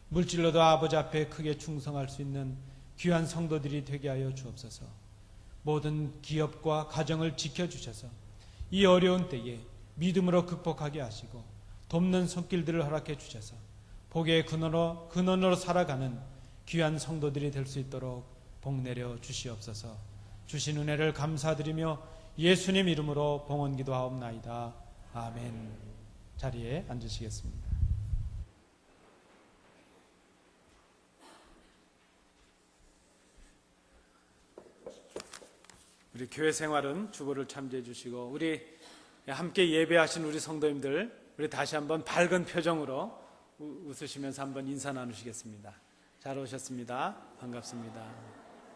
물질로도 아버지 앞에 크게 충성할 수 있는 귀한 성도들이 되게 하여 주옵소서. 모든 기업과 가정을 지켜주셔서 이 어려운 때에 믿음으로 극복하게 하시고 돕는 손길들을 허락해 주셔서 복의 근원으로 살아가는 귀한 성도들이 될 수 있도록 복내려 주시옵소서. 주신 은혜를 감사드리며 예수님 이름으로 봉헌 기도하옵나이다. 아멘. 자리에 앉으시겠습니다. 우리 교회 생활은 주보를 참조해 주시고 우리 함께 예배하신 우리 성도님들, 우리 다시 한번 밝은 표정으로 웃으시면서 한번 인사 나누시겠습니다. 잘 오셨습니다. 반갑습니다.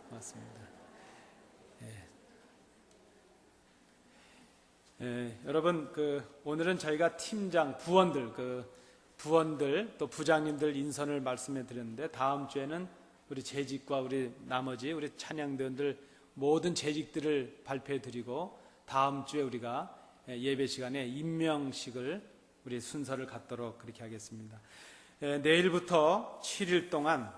고맙습니다. 여러분, 오늘은 저희가 팀장, 부원들 또 부장님들 인선을 말씀해 드렸는데 다음 주에는 우리 재직과 우리 나머지 우리 찬양대원들 모든 재직들을 발표해 드리고 다음 주에 우리가 예배 시간에 임명식을 우리 순서를 갖도록 그렇게 하겠습니다. 내일부터 7일 동안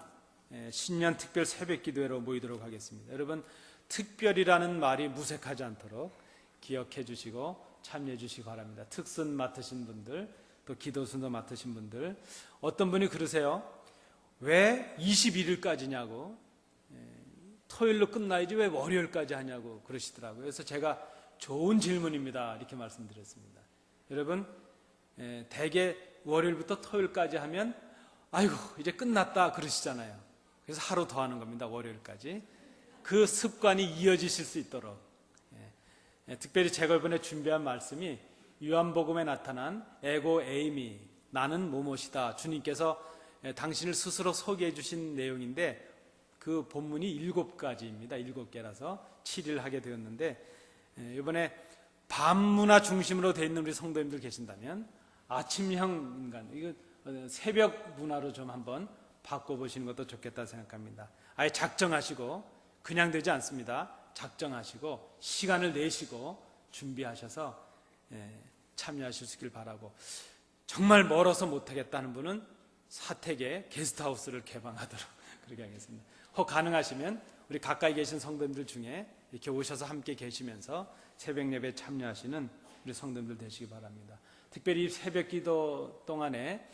신년 특별 새벽 기도회로 모이도록 하겠습니다. 여러분, 특별이라는 말이 무색하지 않도록 기억해 주시고 참여해 주시기 바랍니다. 특선 맡으신 분들, 또 기도 순서 맡으신 분들, 어떤 분이 그러세요. 왜 21일까지냐고, 토요일로 끝나야지 왜 월요일까지 하냐고 그러시더라고요. 그래서 제가 좋은 질문입니다 이렇게 말씀드렸습니다. 여러분, 대개 월요일부터 토요일까지 하면 아이고 이제 끝났다 그러시잖아요. 그래서 하루 더 하는 겁니다. 월요일까지. 그 습관이 이어지실 수 있도록 특별히 제가 이번에 준비한 말씀이 요한복음에 나타난 에고 에이미, 나는 무엇이다, 주님께서 당신을 스스로 소개해 주신 내용인데 그 본문이 7가지입니다. 7개라서 7일 하게 되었는데 이번에 밤문화 중심으로 되어 있는 우리 성도님들 계신다면 아침형 인간, 이거 새벽 문화로 좀 한번 바꿔보시는 것도 좋겠다 생각합니다. 아예 작정하시고, 그냥 되지 않습니다. 작정하시고 시간을 내시고 준비하셔서 참여하실 수 있길 바라고, 정말 멀어서 못하겠다는 분은 사택에 게스트하우스를 개방하도록 그렇게 하겠습니다. 혹 가능하시면 우리 가까이 계신 성도님들 중에 이렇게 오셔서 함께 계시면서 새벽 예배에 참여하시는 우리 성도님들 되시기 바랍니다. 특별히 새벽 기도 동안에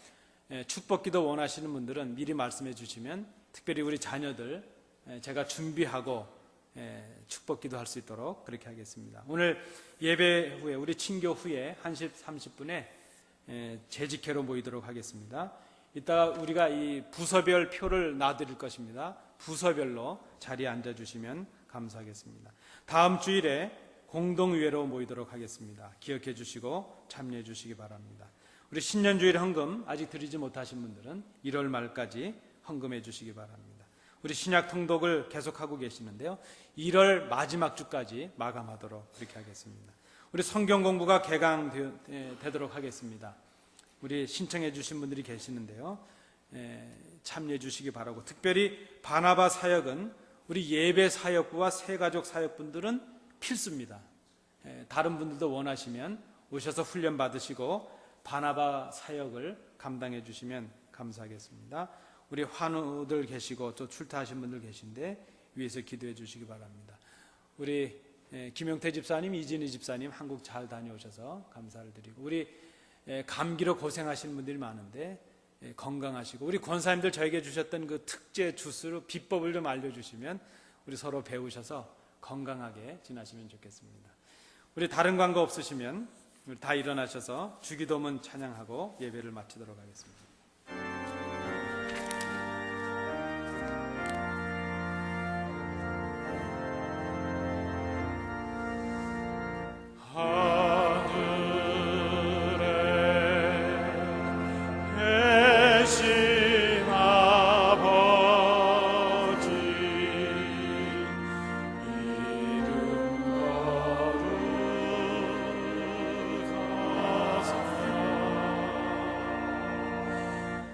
축복 기도 원하시는 분들은 미리 말씀해 주시면 특별히 우리 자녀들 제가 준비하고 축복 기도 할 수 있도록 그렇게 하겠습니다. 오늘 예배 후에, 우리 친교 후에 1시 30분에 재직회로 모이도록 하겠습니다. 이따가 우리가 이 부서별 표를 놔드릴 것입니다. 부서별로 자리에 앉아주시면 감사하겠습니다. 다음 주일에 공동의회로 모이도록 하겠습니다. 기억해 주시고 참여해 주시기 바랍니다. 우리 신년주일 헌금 아직 드리지 못하신 분들은 1월 말까지 헌금해 주시기 바랍니다. 우리 신약 통독을 계속하고 계시는데요, 1월 마지막 주까지 마감하도록 그렇게 하겠습니다. 우리 성경 공부가 개강되도록 하겠습니다. 우리 신청해 주신 분들이 계시는데요, 참여해 주시기 바라고, 특별히 바나바 사역은 우리 예배 사역부와 새가족 사역분들은 필수입니다. 다른 분들도 원하시면 오셔서 훈련 받으시고 바나바 사역을 감당해 주시면 감사하겠습니다. 우리 환우들 계시고 또 출타하신 분들 계신데 위에서 기도해 주시기 바랍니다. 우리 김용태 집사님, 이진희 집사님 한국 잘 다녀오셔서 감사를 드리고, 우리 감기로 고생하시는 분들이 많은데 건강하시고, 우리 권사님들 저에게 주셨던 그 특제 주스로 비법을 좀 알려주시면 우리 서로 배우셔서 건강하게 지나시면 좋겠습니다. 우리 다른 광고 없으시면 우리 다 일어나셔서 주기도문 찬양하고 예배를 마치도록 하겠습니다. 계신 아버지 이름 거룩하사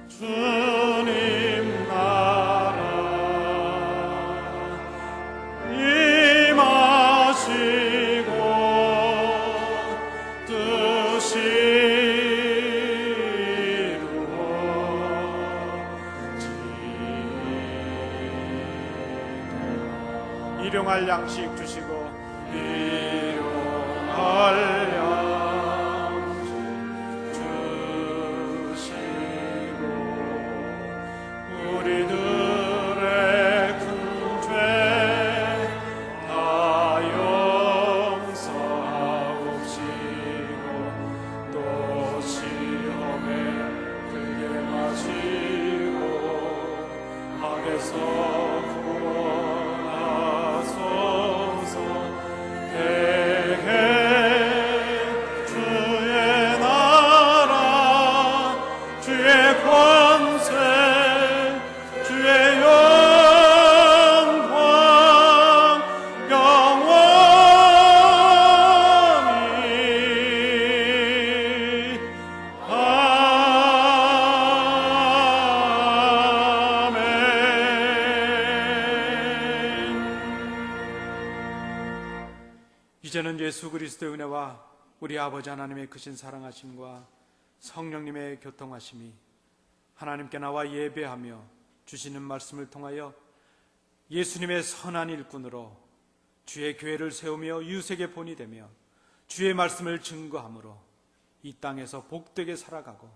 주님 나라 임하시고 뜻이 일용할 양식 주시고 일용할 양식 주시고 우리들의 큰 죄 다 용서하옵시고 또 시험에 들게 마시고 악에서 이제는 예수 그리스도의 은혜와 우리 아버지 하나님의 크신 사랑하심과 성령님의 교통하심이 하나님께 나와 예배하며 주시는 말씀을 통하여 예수님의 선한 일꾼으로 주의 교회를 세우며 이웃에게 본이 되며 주의 말씀을 증거함으로 이 땅에서 복되게 살아가고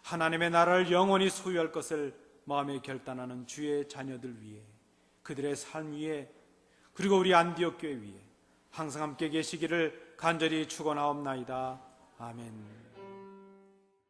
하나님의 나라를 영원히 소유할 것을 마음에 결단하는 주의 자녀들 위해, 그들의 삶 위에, 그리고 우리 안디옥 교회 위에 항상 함께 계시기를 간절히 축원하옵나이다. 아멘.